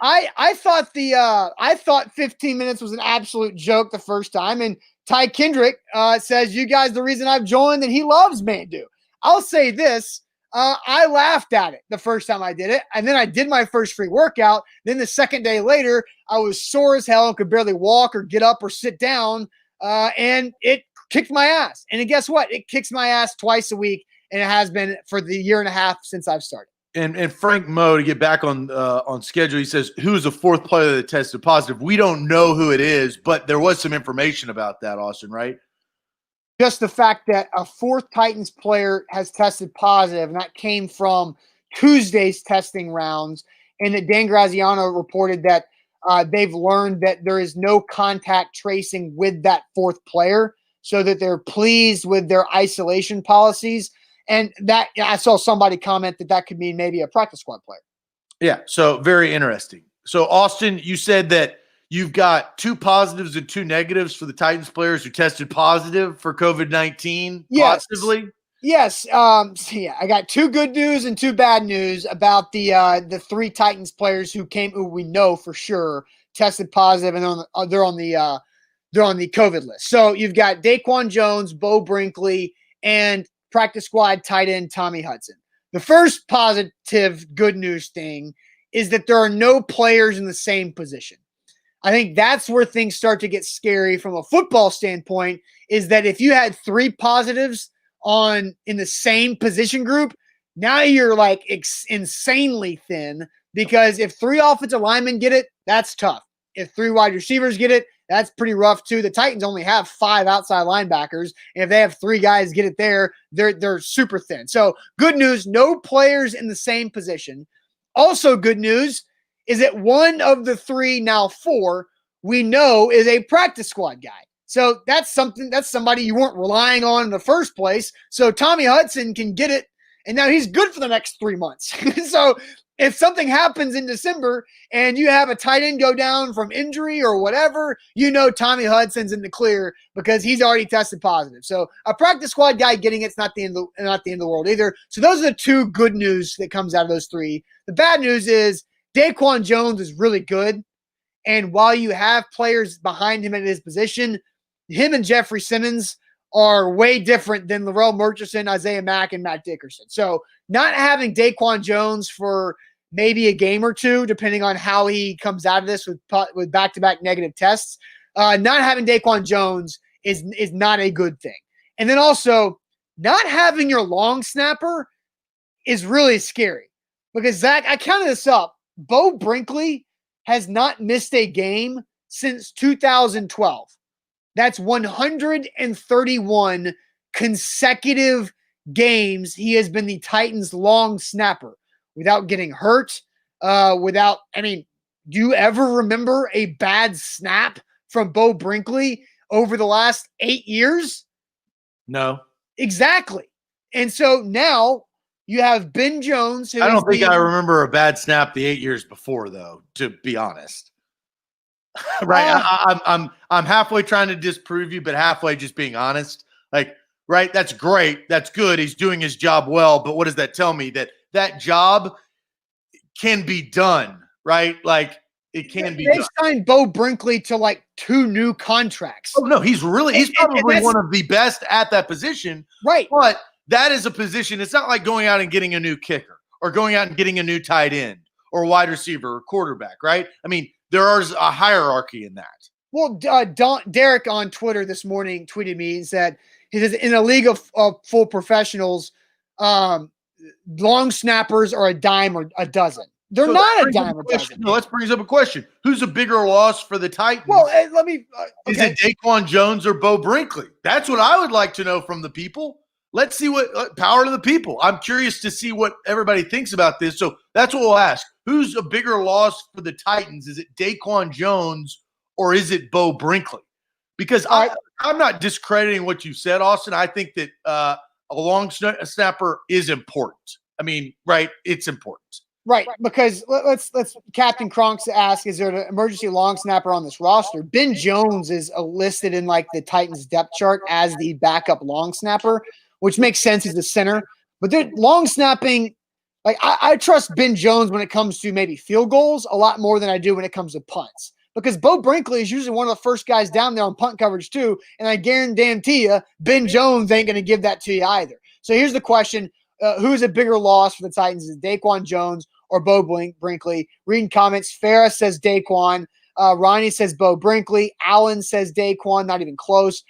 I thought 15 minutes was an absolute joke the first time, and Ty Kendrick says, you guys, the reason I've joined, and he loves Mandu. I'll say this. I laughed at it the first time I did it, and then I did my first free workout. Then the second day later, I was sore as hell and could barely walk or get up or sit down, and it kicked my ass. And guess what? It kicks my ass twice a week, and it has been for the year and a half since I've started. And Frank Moe, to get back on schedule, he says, who's the fourth player that tested positive? We don't know who it is, but there was some information about that, Austin, right? Just the fact that a fourth Titans player has tested positive, and that came from Tuesday's testing rounds, and that Dan Graziano reported that they've learned that there is no contact tracing with that fourth player, so that they're pleased with their isolation policies. And that, I saw somebody comment that could mean maybe a practice squad player. Yeah, so very interesting. So, Austin, you said that you've got 2 positives and 2 negatives for the Titans players who tested positive for COVID-19 positively? Yes. So yeah, I got 2 good news and 2 bad news about the 3 Titans players who we know for sure tested positive, and they're on the COVID list. So you've got Daquan Jones, Bo Brinkley, and practice squad tight end Tommy Hudson. The first positive good news thing is that there are no players in the same position. I think that's where things start to get scary from a football standpoint, is that if you had 3 positives in the same position group, now you're like insanely thin, because if 3 offensive linemen get it, that's tough. If 3 wide receivers get it, that's pretty rough too. The Titans only have 5 outside linebackers, and if they have 3 guys get it there, they're super thin. So good news, no players in the same position. Also good news is that one of the 3, now 4, we know is a practice squad guy. So that's somebody you weren't relying on in the first place. So Tommy Hudson can get it, and now he's good for the next 3 months. So if something happens in December and you have a tight end go down from injury or whatever, you know Tommy Hudson's in the clear because he's already tested positive. So a practice squad guy getting it's not the end of the world either. So those are the 2 good news that comes out of those 3. The bad news is Daquan Jones is really good, and while you have players behind him at his position, him and Jeffrey Simmons are way different than Larrell Murchison, Isaiah Mack, and Matt Dickerson. So not having Daquan Jones for maybe a game or 2, depending on how he comes out of this with back-to-back negative tests, not having Daquan Jones is not a good thing. And then also, not having your long snapper is really scary. Because, Zach, I counted this up. Bo Brinkley has not missed a game since 2012. That's 131 consecutive games he has been the Titans' long snapper without getting hurt, do you ever remember a bad snap from Bo Brinkley over the last 8 years? No. Exactly. And so now you have Ben Jones. I don't think I remember a bad snap the 8 years before, though, to be honest. Right. I'm halfway trying to disprove you, but halfway just being honest. Like, right, that's great. That's good. He's doing his job well. But what does that tell me? That job can be done, right? Like, it can be done. They signed Bo Brinkley to like 2 new contracts. Oh, no, he's probably one of the best at that position. Right. But that is a position. It's not like going out and getting a new kicker or going out and getting a new tight end or wide receiver or quarterback, right? I mean, there is a hierarchy in that. Well, Derek on Twitter this morning tweeted me and said, he says, in a league of full professionals, long snappers are a dime or a dozen. They're not a dime or a dozen. No, let's bring up a question. Who's a bigger loss for the Titans? Well, let me. Is it Daquan Jones or Bo Brinkley? That's what I would like to know from the people. Let's see what power to the people. I'm curious to see what everybody thinks about this. So that's what we'll ask. Who's a bigger loss for the Titans? Is it Daquan Jones or is it Bo Brinkley? Because I'm not discrediting what you said, Austin. I think that a long snapper is important. I mean, right? It's important. Right, because let's Captain Kronks ask, is there an emergency long snapper on this roster? Ben Jones is listed in like the Titans depth chart as the backup long snapper, which makes sense. He's the center. But they're long snapping, like I trust Ben Jones when it comes to maybe field goals a lot more than I do when it comes to punts. Because Bo Brinkley is usually one of the first guys down there on punt coverage too, and I guarantee you, Ben Jones ain't going to give that to you either. So here's the question. Who's a bigger loss for the Titans? Is it Daquan Jones or Bo Brinkley? Reading comments, Farah says Daquan. Ronnie says Bo Brinkley. Alan says Daquan, not even close.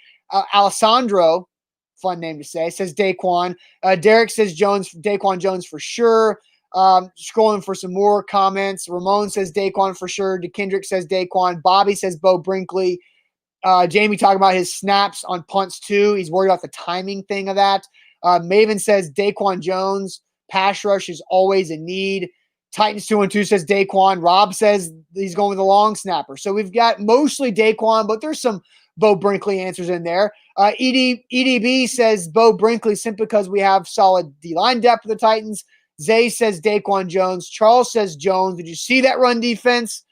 Alessandro, fun name to say, says Daquan. Derek says Daquan Jones for sure. Scrolling for some more comments. Ramon says Daquan for sure. DeKendrick says Daquan. Bobby says Bo Brinkley. Jamie talking about his snaps on punts too. He's worried about the timing thing of that. Maven says Daquan Jones. Pass rush is always a need. Titans 2-2 says Daquan. Rob says he's going with the long snapper. So we've got mostly Daquan, but there's some Bo Brinkley answers in there. EDB says Bo Brinkley simply because we have solid D-line depth for the Titans. Zay says Daquan Jones. Charles says Jones. Did you see that run defense?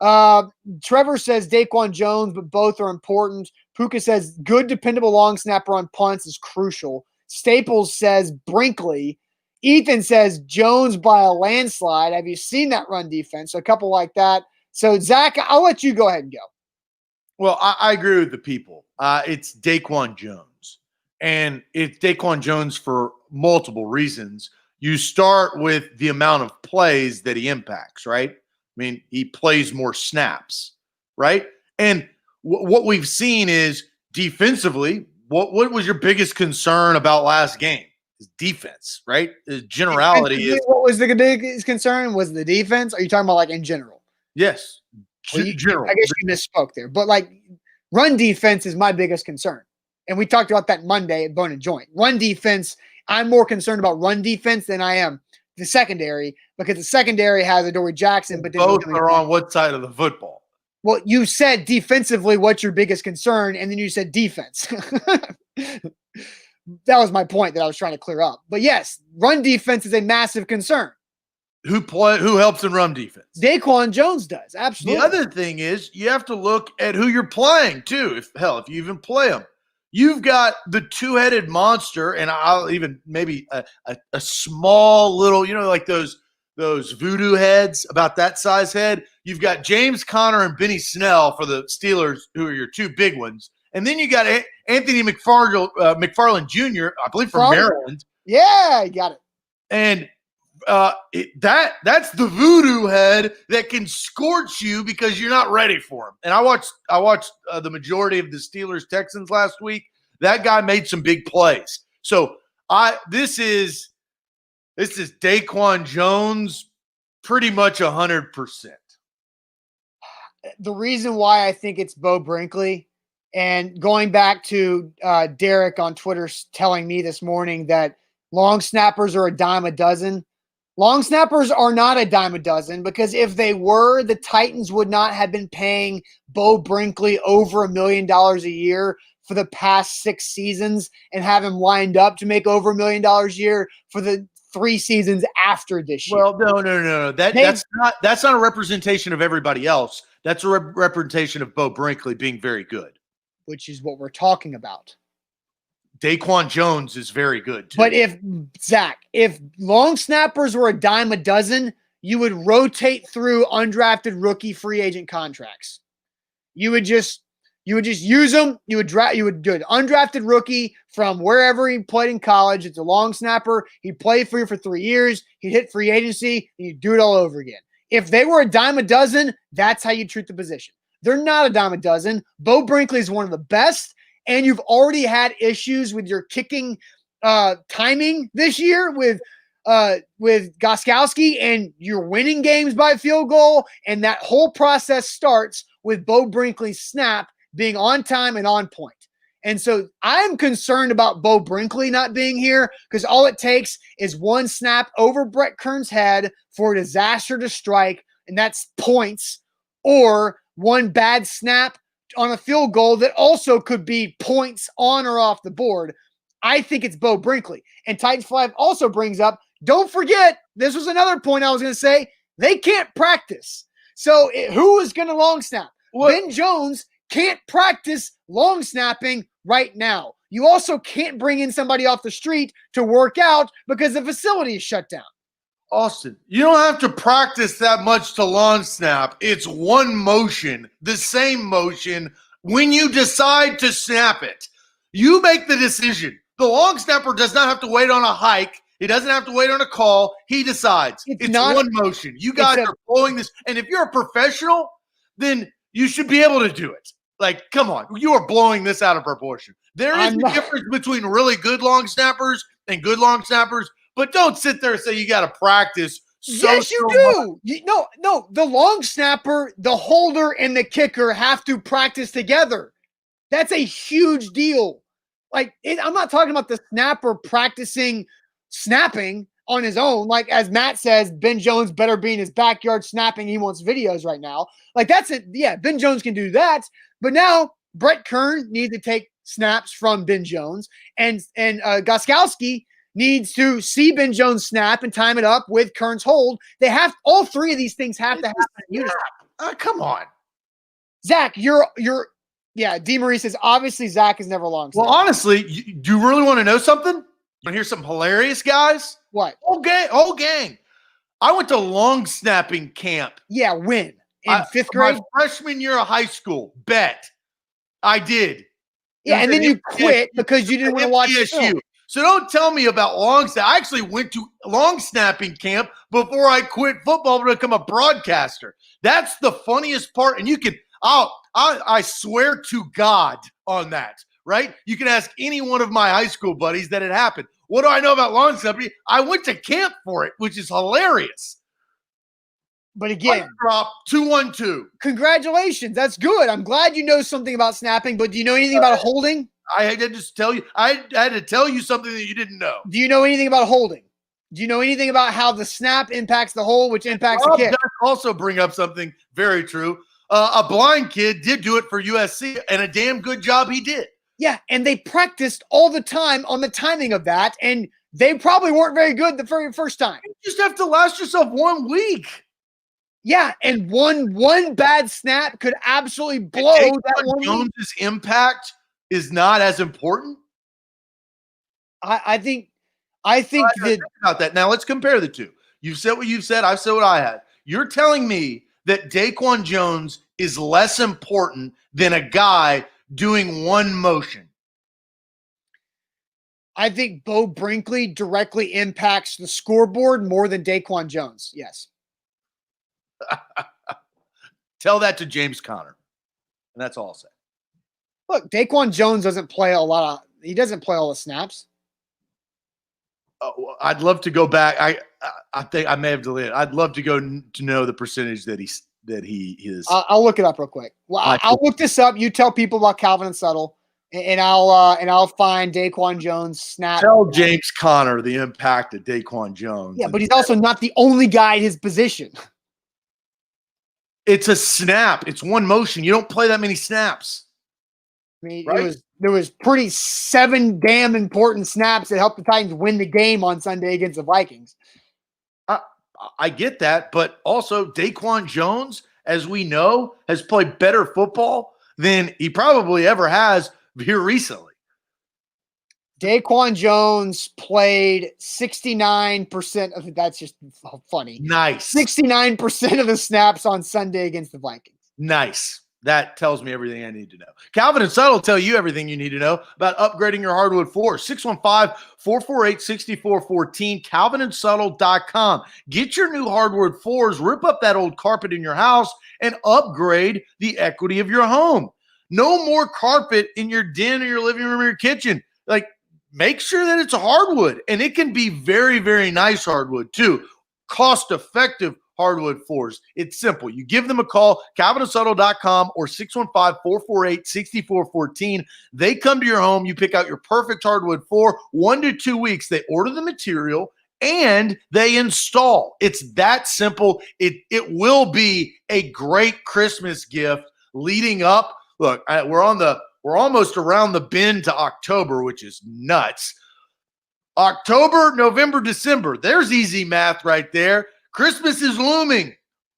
Trevor says Daquan Jones, but both are important. Puka says good, dependable long snapper on punts is crucial. Staples says Brinkley. Ethan says Jones by a landslide. Have you seen that run defense? So a couple like that. So, Zach, I'll let you go ahead and go. Well, I agree with the people. It's Daquan Jones. And it's Daquan Jones for multiple reasons. You start with the amount of plays that he impacts, right? I mean, he plays more snaps, right? And what we've seen is defensively, what was your biggest concern about last game? Is defense, right? The generality is. What was the biggest concern? Was the defense? Are you talking about like in general? Yes. General. I guess you misspoke there. But like run defense is my biggest concern. And we talked about that Monday at Bone and Joint. Run defense, I'm more concerned about run defense than I am the secondary, because the secondary has Adoree Jackson. But both are on what side of the football? Well, you said defensively, what's your biggest concern? And then you said defense. That was my point that I was trying to clear up. But yes, run defense is a massive concern. Who helps in run defense? Daquan Jones does. Absolutely. The other thing is you have to look at who you're playing too. If you even play them, you've got the two-headed monster, and I'll even maybe a small little, like those voodoo heads, about that size head. You've got James Conner and Benny Snell for the Steelers, who are your two big ones. And then you got Anthony McFarland Jr., I believe, from Maryland. Yeah, you got it. And that's the voodoo head that can scorch you because you're not ready for him. And I watched the majority of the Steelers Texans last week. That guy made some big plays. So this is Daquan Jones pretty much 100%. The reason why I think it's Bo Brinkley, and going back to Derek on Twitter telling me this morning that long snappers are a dime a dozen. Long snappers are not a dime a dozen, because if they were, the Titans would not have been paying Bo Brinkley over $1 million a year for the past 6 seasons and have him lined up to make over $1 million a year for the 3 seasons after this year. Well, no. That's not a representation of everybody else. That's a representation of Bo Brinkley being very good. Which is what we're talking about. Daquan Jones is very good too. But if long snappers were a dime a dozen, you would rotate through undrafted rookie free agent contracts. You would just use them. You would do an undrafted rookie from wherever he played in college. It's a long snapper. He'd play for you for 3 years. He'd hit free agency, and you'd do it all over again. If they were a dime a dozen, that's how you treat the position. They're not a dime a dozen. Bo Brinkley is one of the best, and you've already had issues with your kicking timing this year with Gostkowski, and you're winning games by field goal, and that whole process starts with Bo Brinkley's snap being on time and on point. And so I'm concerned about Bo Brinkley not being here because all it takes is one snap over Brett Kern's head for a disaster to strike, and that's points, or one bad snap on a field goal that also could be points on or off the board. I think it's Bo Brinkley. And Titans 5 also brings up, don't forget, this was another point I was going to say, they can't practice. So who is going to long snap? What? Ben Jones can't practice long snapping right now. You also can't bring in somebody off the street to work out because the facility is shut down. Austin, you don't have to practice that much to long snap. It's one motion, the same motion when you decide to snap it. You make the decision. The long snapper does not have to wait on a hike. He doesn't have to wait on a call. He decides. It's one motion. You guys are blowing this. And if you're a professional, then you should be able to do it. Like, come on. You are blowing this out of proportion. There is a difference between really good long snappers and good long snappers, but don't sit there and say you got to practice. Yes, you do. No. The long snapper, the holder, and the kicker have to practice together. That's a huge deal. Like, I'm not talking about the snapper practicing snapping on his own. Like, as Matt says, Ben Jones better be in his backyard snapping. He wants videos right now. Like, that's it. Yeah, Ben Jones can do that. But now Brett Kern needs to take snaps from Ben Jones, and Gostkowski needs to see Ben Jones snap and time it up with Kern's hold. They have all three of these things have to happen. Come on, Zach, yeah. D. Marie says obviously Zach has never long snapped. Well, honestly, do you really want to know something? You want to hear something hilarious, guys? What? Whole gang. I went to long snapping camp. Yeah, when? In fifth grade? My freshman year of high school. Bet. I did. Yeah, and then you quit because you didn't want to watch the film. So don't tell me about long snap. I actually went to long snapping camp before I quit football to become a broadcaster. That's the funniest part. And you can, I swear to God on that, right? You can ask any one of my high school buddies that it happened. What do I know about long snapping? I went to camp for it, which is hilarious. But again, drop 2-1-2. Congratulations. That's good. I'm glad you know something about snapping, but do you know anything about holding? I had to just tell you. I had to tell you something that you didn't know. Do you know anything about holding? Do you know anything about how the snap impacts the hold, which impacts the kick? Also bring up something very true. A blind kid did do it for USC, and a damn good job he did. Yeah, and they practiced all the time on the timing of that, and they probably weren't very good the very first time. You just have to last yourself 1 week. Yeah, and one bad snap could absolutely blow that one. Jones's impact is not as important. I think that about that. Now let's compare the two. You've said what you've said. I've said what I had. You're telling me that Daquan Jones is less important than a guy doing one motion. I think Bo Brinkley directly impacts the scoreboard more than Daquan Jones. Yes. Tell that to James Conner. And that's all I'll say. Look, Daquan Jones doesn't play he doesn't play all the snaps. I'd love to go back. I think I may have deleted it. I'd love to go to know the percentage that he is. I'll look it up real quick. Well, I'll look this up. You tell people about Calvin and Settle, and I'll find Daquan Jones snap. Tell James Conner the impact of Daquan Jones. Yeah, but he's also not the only guy at his position. It's a snap. It's one motion. You don't play that many snaps. I mean, right? There was pretty 7 damn important snaps that helped the Titans win the game on Sunday against the Vikings. I get that, but also Daquan Jones, as we know, has played better football than he probably ever has here recently. Daquan Jones played 69% of it. That's just funny. Nice. 69% of the snaps on Sunday against the Vikings. Nice. That tells me everything I need to know. Calvin and Subtle tell you everything you need to know about upgrading your hardwood floors. 615-448-6414, calvinandsubtle.com. Get your new hardwood floors, rip up that old carpet in your house, and upgrade the equity of your home. No more carpet in your den or your living room or your kitchen. Like, make sure that it's a hardwood, and it can be very, very nice hardwood too. Cost-effective hardwood floors. It's simple. You give them a call, calvinandsubtle.com or 615-448-6414. They come to your home. You pick out your perfect hardwood floor. 1 to 2 weeks. They order the material and they install. It's that simple. It will be a great Christmas gift leading up. Look, we're almost around the bend to October, which is nuts. October, November, December. There's easy math right there. Christmas is looming.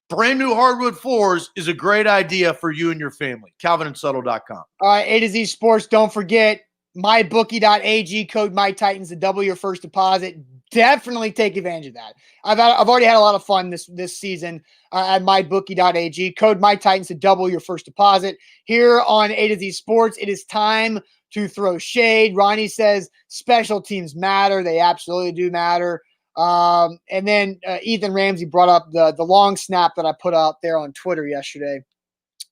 Brand new hardwood floors is a great idea for you and your family. calvinandsubtle.com. All right, A to Z Sports. Don't forget mybookie.ag, code MyTitans to double your first deposit. Definitely take advantage of that. I've already had a lot of fun this season at mybookie.ag, code MyTitans to double your first deposit. Here on A to Z Sports, it is time to throw shade. Ronnie says special teams matter. They absolutely do matter. And then Ethan Ramsey brought up the long snap that I put out there on Twitter yesterday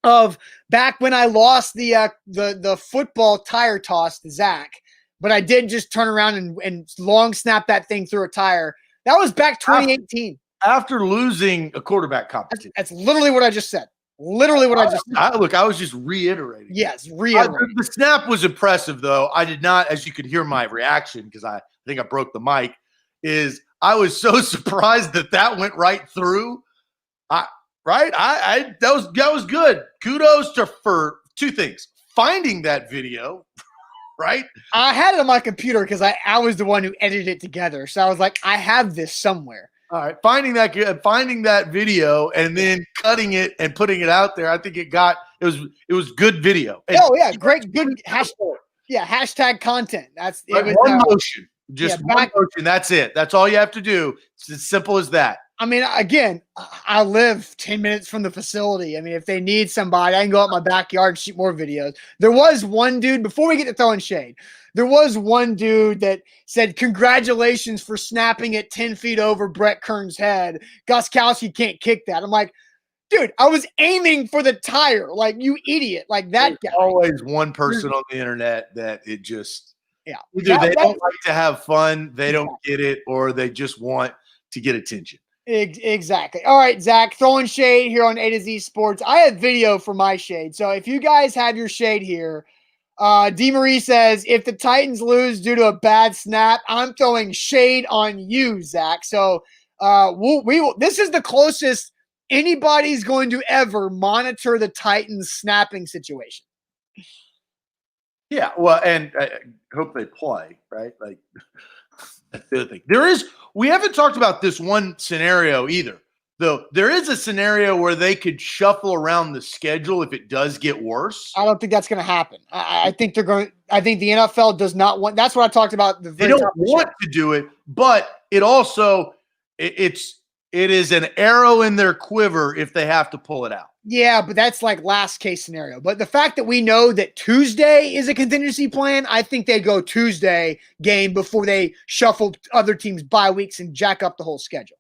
of back when I lost the football tire toss to Zach, but I did just turn around and long snap that thing through a tire. That was back 2018. After losing a quarterback competition. That's literally what I just said. Literally what I just said. I was just reiterating. Yes, reiterating. The snap was impressive, though. I did not, as you could hear my reaction, because I think I broke the mic, is I was so surprised that went right through. That was good. Kudos for two things: finding that video, right? I had it on my computer because I was the one who edited it together. So I was like, I have this somewhere. All right, finding that video and then cutting it and putting it out there. I think it was good video. And great, good hashtag. Yeah, hashtag content. That's it. Was one motion. Just one motion. That's it. That's all you have to do. It's as simple as that. I mean, again, I live 10 minutes from the facility. I mean, if they need somebody, I can go out my backyard and shoot more videos. There was one dude, before we get to throwing shade, there was one dude that said, congratulations for snapping it 10 feet over Brett Kern's head. Gostkowski can't kick that. I'm like, dude, I was aiming for the tire. Like, you idiot. Like that There's guy. always one person on the internet that it just – yeah. Either they don't like to have fun, they don't get it, or they just want to get attention. Exactly. All right, Zach, throwing shade here on A to Z Sports. I have video for my shade. So if you guys have your shade here, D. Marie says, if the Titans lose due to a bad snap, I'm throwing shade on you, Zach. So we will. This is the closest anybody's going to ever monitor the Titans snapping situation. Yeah, well, and I hope they play, right? Like, that's the other thing. We haven't talked about this one scenario either, though. There is a scenario where they could shuffle around the schedule if it does get worse. I don't think that's going to happen. I think they're going. I think the NFL does not want. That's what I talked about. They don't want to do it, but it also it is an arrow in their quiver if they have to pull it out. Yeah, but that's like last case scenario. But the fact that we know that Tuesday is a contingency plan, I think they go Tuesday game before they shuffle other teams' bye weeks and jack up the whole schedule.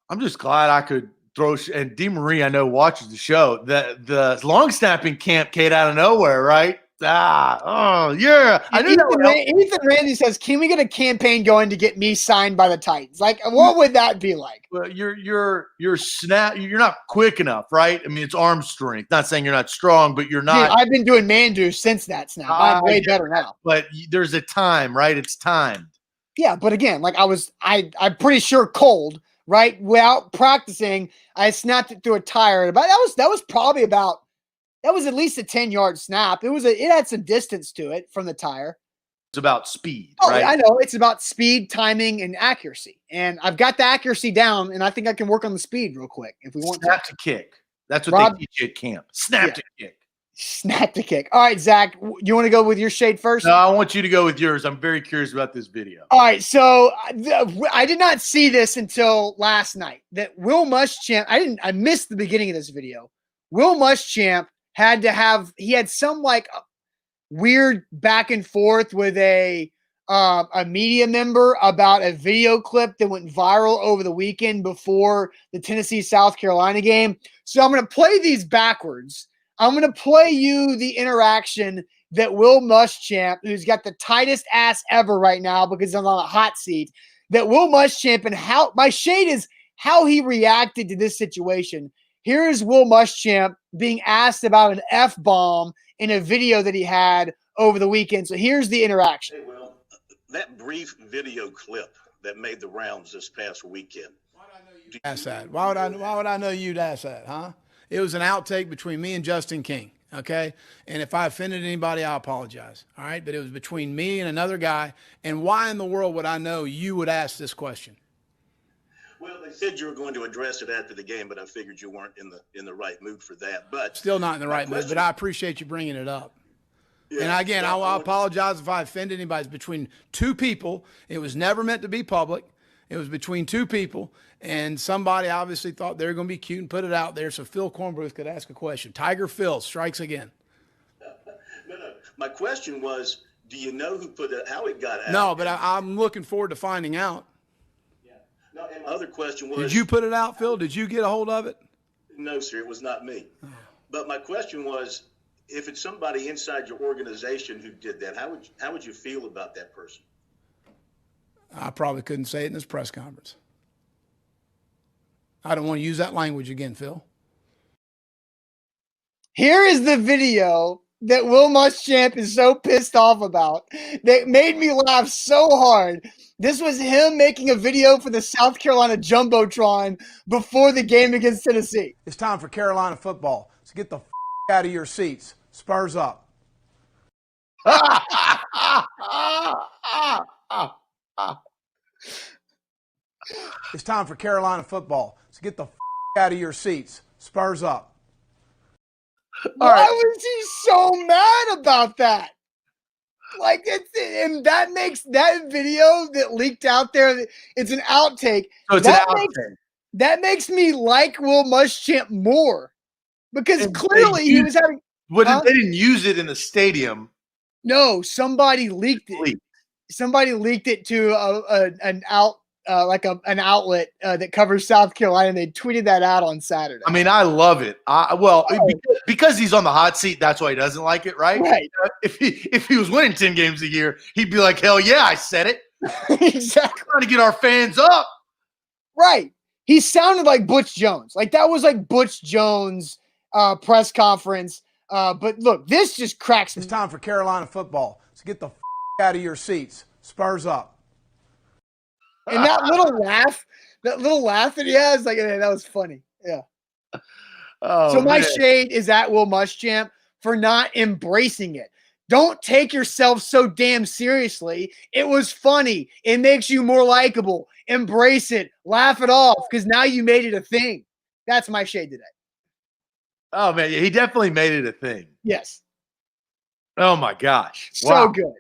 I'm just glad I could throw – and Dee Marie, I know, watches the show. The long snapping camp came out of nowhere, right? Yeah. I knew Ethan Ramsey says, can we get a campaign going to get me signed by the Titans? Like, what would that be like? Well, you're not quick enough, right? I mean, it's arm strength. Not saying you're not strong, but you're not. Dude, I've been doing Mandu since that snap. I'm way better now. But there's a time, right? It's timed. Yeah, but again, like I'm pretty sure cold, right? Without practicing, I snapped it through a tire. But that was probably about. That was at least a 10-yard snap. It had some distance to it from the tire. It's about speed, right? I know. It's about speed, timing, and accuracy. And I've got the accuracy down, and I think I can work on the speed real quick if we want to. Snap to kick. That's what they teach you at camp. Snap to kick. Snap to kick. All right, Zach, you want to go with your shade first? No, I want you to go with yours. I'm very curious about this video. All right, so I did not see this until last night. That Will Muschamp, I missed the beginning of this video. Will Muschamp he had some like weird back and forth with a media member about a video clip that went viral over the weekend before the Tennessee-South Carolina game. So I'm going to play these backwards. I'm going to play you the interaction that Will Muschamp, who's got the tightest ass ever right now because I'm on a hot seat, that Will Muschamp, and how my shade is how he reacted to this situation. Here is Will Muschamp being asked about an F-bomb in a video that he had over the weekend. So here's the interaction. Hey, Will, that brief video clip that made the rounds this past weekend. Why would I know you'd ask that? Why would I know you'd ask that, huh? It was an outtake between me and Justin King, okay? And if I offended anybody, I apologize, all right? But it was between me and another guy. And why in the world would I know you would ask this question? Well, they said you were going to address it after the game, but I figured you weren't in the right mood for that. But still not in the right mood, but I appreciate you bringing it up. Yeah, and again, I apologize if I offended anybody. It's between two people. It was never meant to be public. It was between two people, and somebody obviously thought they were going to be cute and put it out there so Phil Cornbrook could ask a question. Tiger Phil strikes again. No. My question was, do you know who put it, how it got out? No, but I'm looking forward to finding out. Yeah. No, and my other question was, did you put it out, Phil? Did you get a hold of it? No, sir, it was not me. Oh. But my question was, if it's somebody inside your organization who did that, how would you feel about that person? I probably couldn't say it in this press conference. I don't want to use that language again, Phil. Here is the video that Will Muschamp is so pissed off about that made me laugh so hard. This was him making a video for the South Carolina Jumbotron before the game against Tennessee. It's time for Carolina football. So get the out of your seats. Spurs up. It's time for Carolina football. So get the out of your seats. Spurs up. Why was he so mad about that? Like, and that makes that video that leaked out there, it's an outtake. So it's an outtake. That makes me like Will Muschamp more because clearly he was having. They didn't use it in the stadium. No, somebody leaked it. Somebody leaked it to an outlet that covers South Carolina, and they tweeted that out on Saturday. I mean, I love it. Because he's on the hot seat, that's why he doesn't like it, right? Right. If he was winning 10 games a year, he'd be like, hell yeah, I said it. Exactly. Trying to get our fans up. Right. He sounded like Butch Jones. Like that was like Butch Jones' press conference. But look, this just cracks me. It's time for Carolina football. So get the out of your seats. Spurs up. And that little laugh that he has, like, that was funny. Yeah. Oh, so my shade is at Will Muschamp for not embracing it. Don't take yourself so damn seriously. It was funny. It makes you more likable. Embrace it. Laugh it off because now you made it a thing. That's my shade today. Oh, man. He definitely made it a thing. Yes. Oh, my gosh. So good.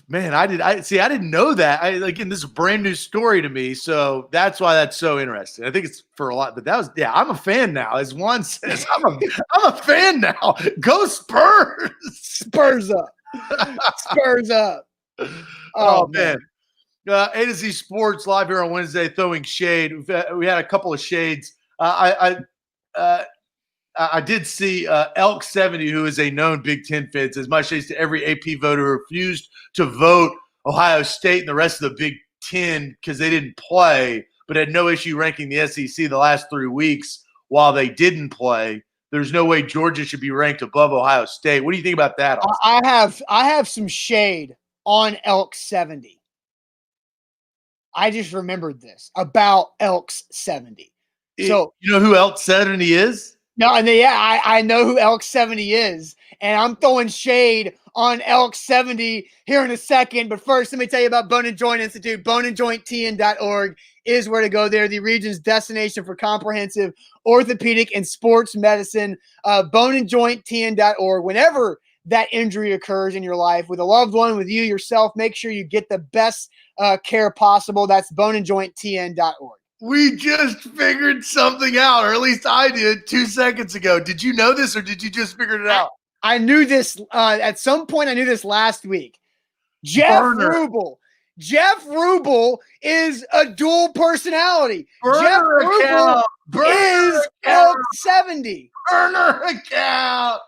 Man, I didn't know that. This is a brand new story to me, so that's why that's so interesting. I think it's for a lot, but I'm a fan now. As Juan says, I'm a fan now. Go Spurs! Spurs up. Spurs up. Oh man. A to Z Sports live here on Wednesday, throwing shade. We had a couple of shades. I did see Elk 70, who is a known Big Ten fan, says my shades to every AP voter who refused to vote Ohio State and the rest of the Big Ten because they didn't play, but had no issue ranking the SEC the last 3 weeks while they didn't play. There's no way Georgia should be ranked above Ohio State. What do you think about that, Austin? I have some shade on Elk 70. I just remembered this about Elks 70. So you know who Elk 70 is? No, and I know who Elk 70 is, and I'm throwing shade on Elk 70 here in a second. But first, let me tell you about Bone and Joint Institute. boneandjointtn.org is where to go there, the region's destination for comprehensive orthopedic and sports medicine. Boneandjointtn.org. Whenever that injury occurs in your life with a loved one, with you yourself, make sure you get the best care possible. That's boneandjointtn.org. We just figured something out, or at least I did 2 seconds ago. Did you know this, or did you just figure it out? I knew this at some point. I knew this last week. Jeff Rubel. Jeff Rubel is a dual personality. Jeff Rubel is Elk 70. Burner account.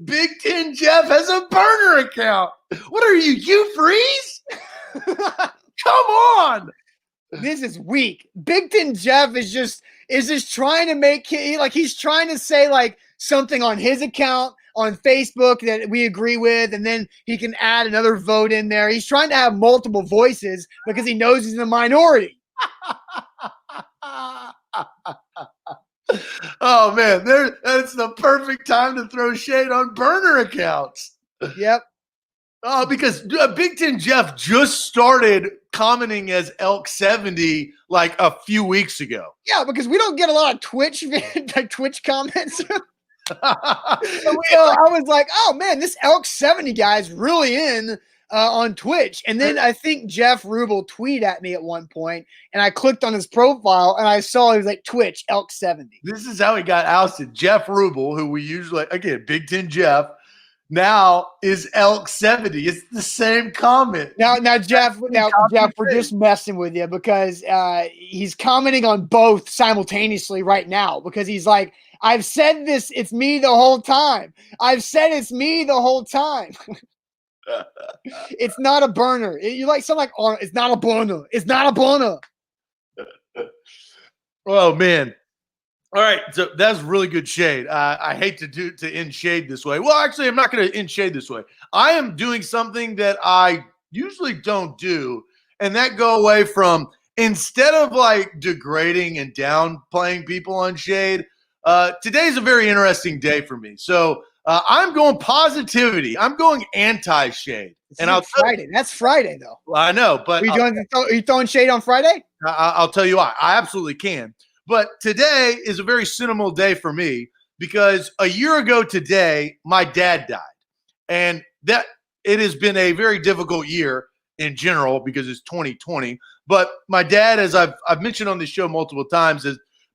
Big Ten Jeff has a burner account. What are you, Hugh Freeze? Come on. This is weak. Big Ten Jeff is just trying to make he's trying to say like something on his account on Facebook that we agree with, and then he can add another vote in there. He's trying to have multiple voices because he knows he's in the minority. Oh man, that's the perfect time to throw shade on burner accounts. Yep. Oh, because Big Ten Jeff just started commenting as Elk 70 like a few weeks ago. Yeah, because we don't get a lot of Twitch comments. I was like, oh man, this Elk 70 guy is really in on Twitch. And then I think Jeff Rubel tweeted at me at one point, and I clicked on his profile and I saw he was like Twitch Elk 70. This is how he got ousted. Jeff Rubel, who we usually, again, Big Ten Jeff, now is Elk 70. It's the same comment. Now Jeff, we're just messing with you because he's commenting on both simultaneously right now because he's like, I've said this, it's me the whole time. I've said it's me the whole time. It's not a burner. You like something like, oh, it's not a burner. It's not a burner. Oh man. All right, so that's really good shade. I hate to end shade this way. Well, actually, I'm not going to end shade this way. I am doing something that I usually don't do, and that go away from instead of like degrading and downplaying people on shade. Today's a very interesting day for me. So I'm going positivity. I'm going anti-shade. And I'll Friday. That's Friday, though. I know, but are you throwing shade on Friday? I'll tell you why. I absolutely can. But today is a very sentimental day for me because a year ago today, my dad died. And that it has been a very difficult year in general because it's 2020. But my dad, as I've mentioned on this show multiple times,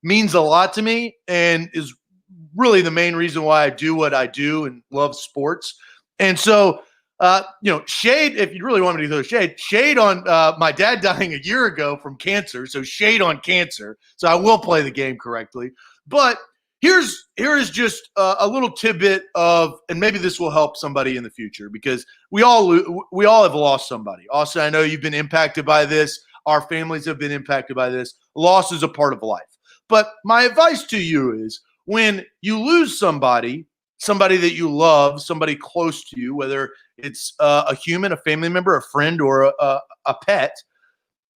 means a lot to me and is really the main reason why I do what I do and love sports. And so, shade, if you really want me to throw shade on my dad dying a year ago from cancer. So shade on cancer. So I will play the game correctly. But here is just a little tidbit of, and maybe this will help somebody in the future because we all have lost somebody. Also, I know you've been impacted by this. Our families have been impacted by this. Loss is a part of life. But my advice to you is when you lose somebody that you love, somebody close to you, whether it's a human, a family member, a friend, or a pet,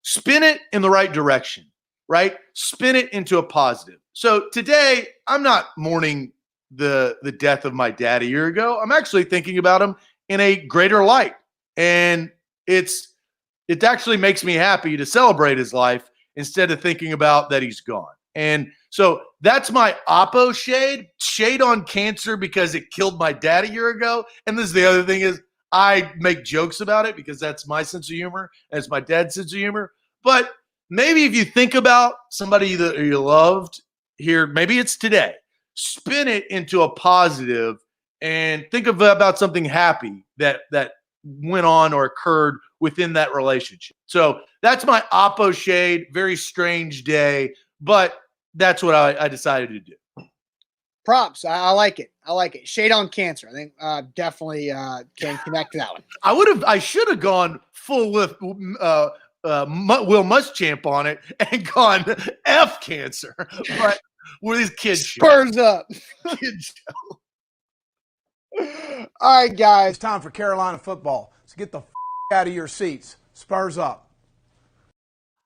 spin it in the right direction, right? Spin it into a positive. So today, I'm not mourning the death of my dad a year ago. I'm actually thinking about him in a greater light. And it actually makes me happy to celebrate his life instead of thinking about that he's gone. And so that's my oppo shade on cancer because it killed my dad a year ago. And this is the other thing is I make jokes about it because that's my sense of humor. And it's my dad's sense of humor. But maybe if you think about somebody that you loved here, maybe it's today, spin it into a positive and think about something happy that went on or occurred within that relationship. So that's my oppo shade. Very strange day, but that's what I decided to do. Props. I like it. Shade on cancer. I think definitely can connect to that one. I should have gone full with Will Muschamp on it and gone F cancer. But we're these kids. Spurs up. Kids show. All right, guys. It's time for Carolina football. So get the out of your seats. Spurs up.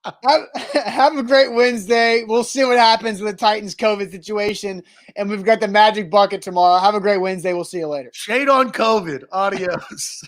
Have a great Wednesday. We'll see what happens with the Titans COVID situation. And we've got the Magic Bucket tomorrow. Have a great Wednesday. We'll see you later. Shade on COVID. Adios.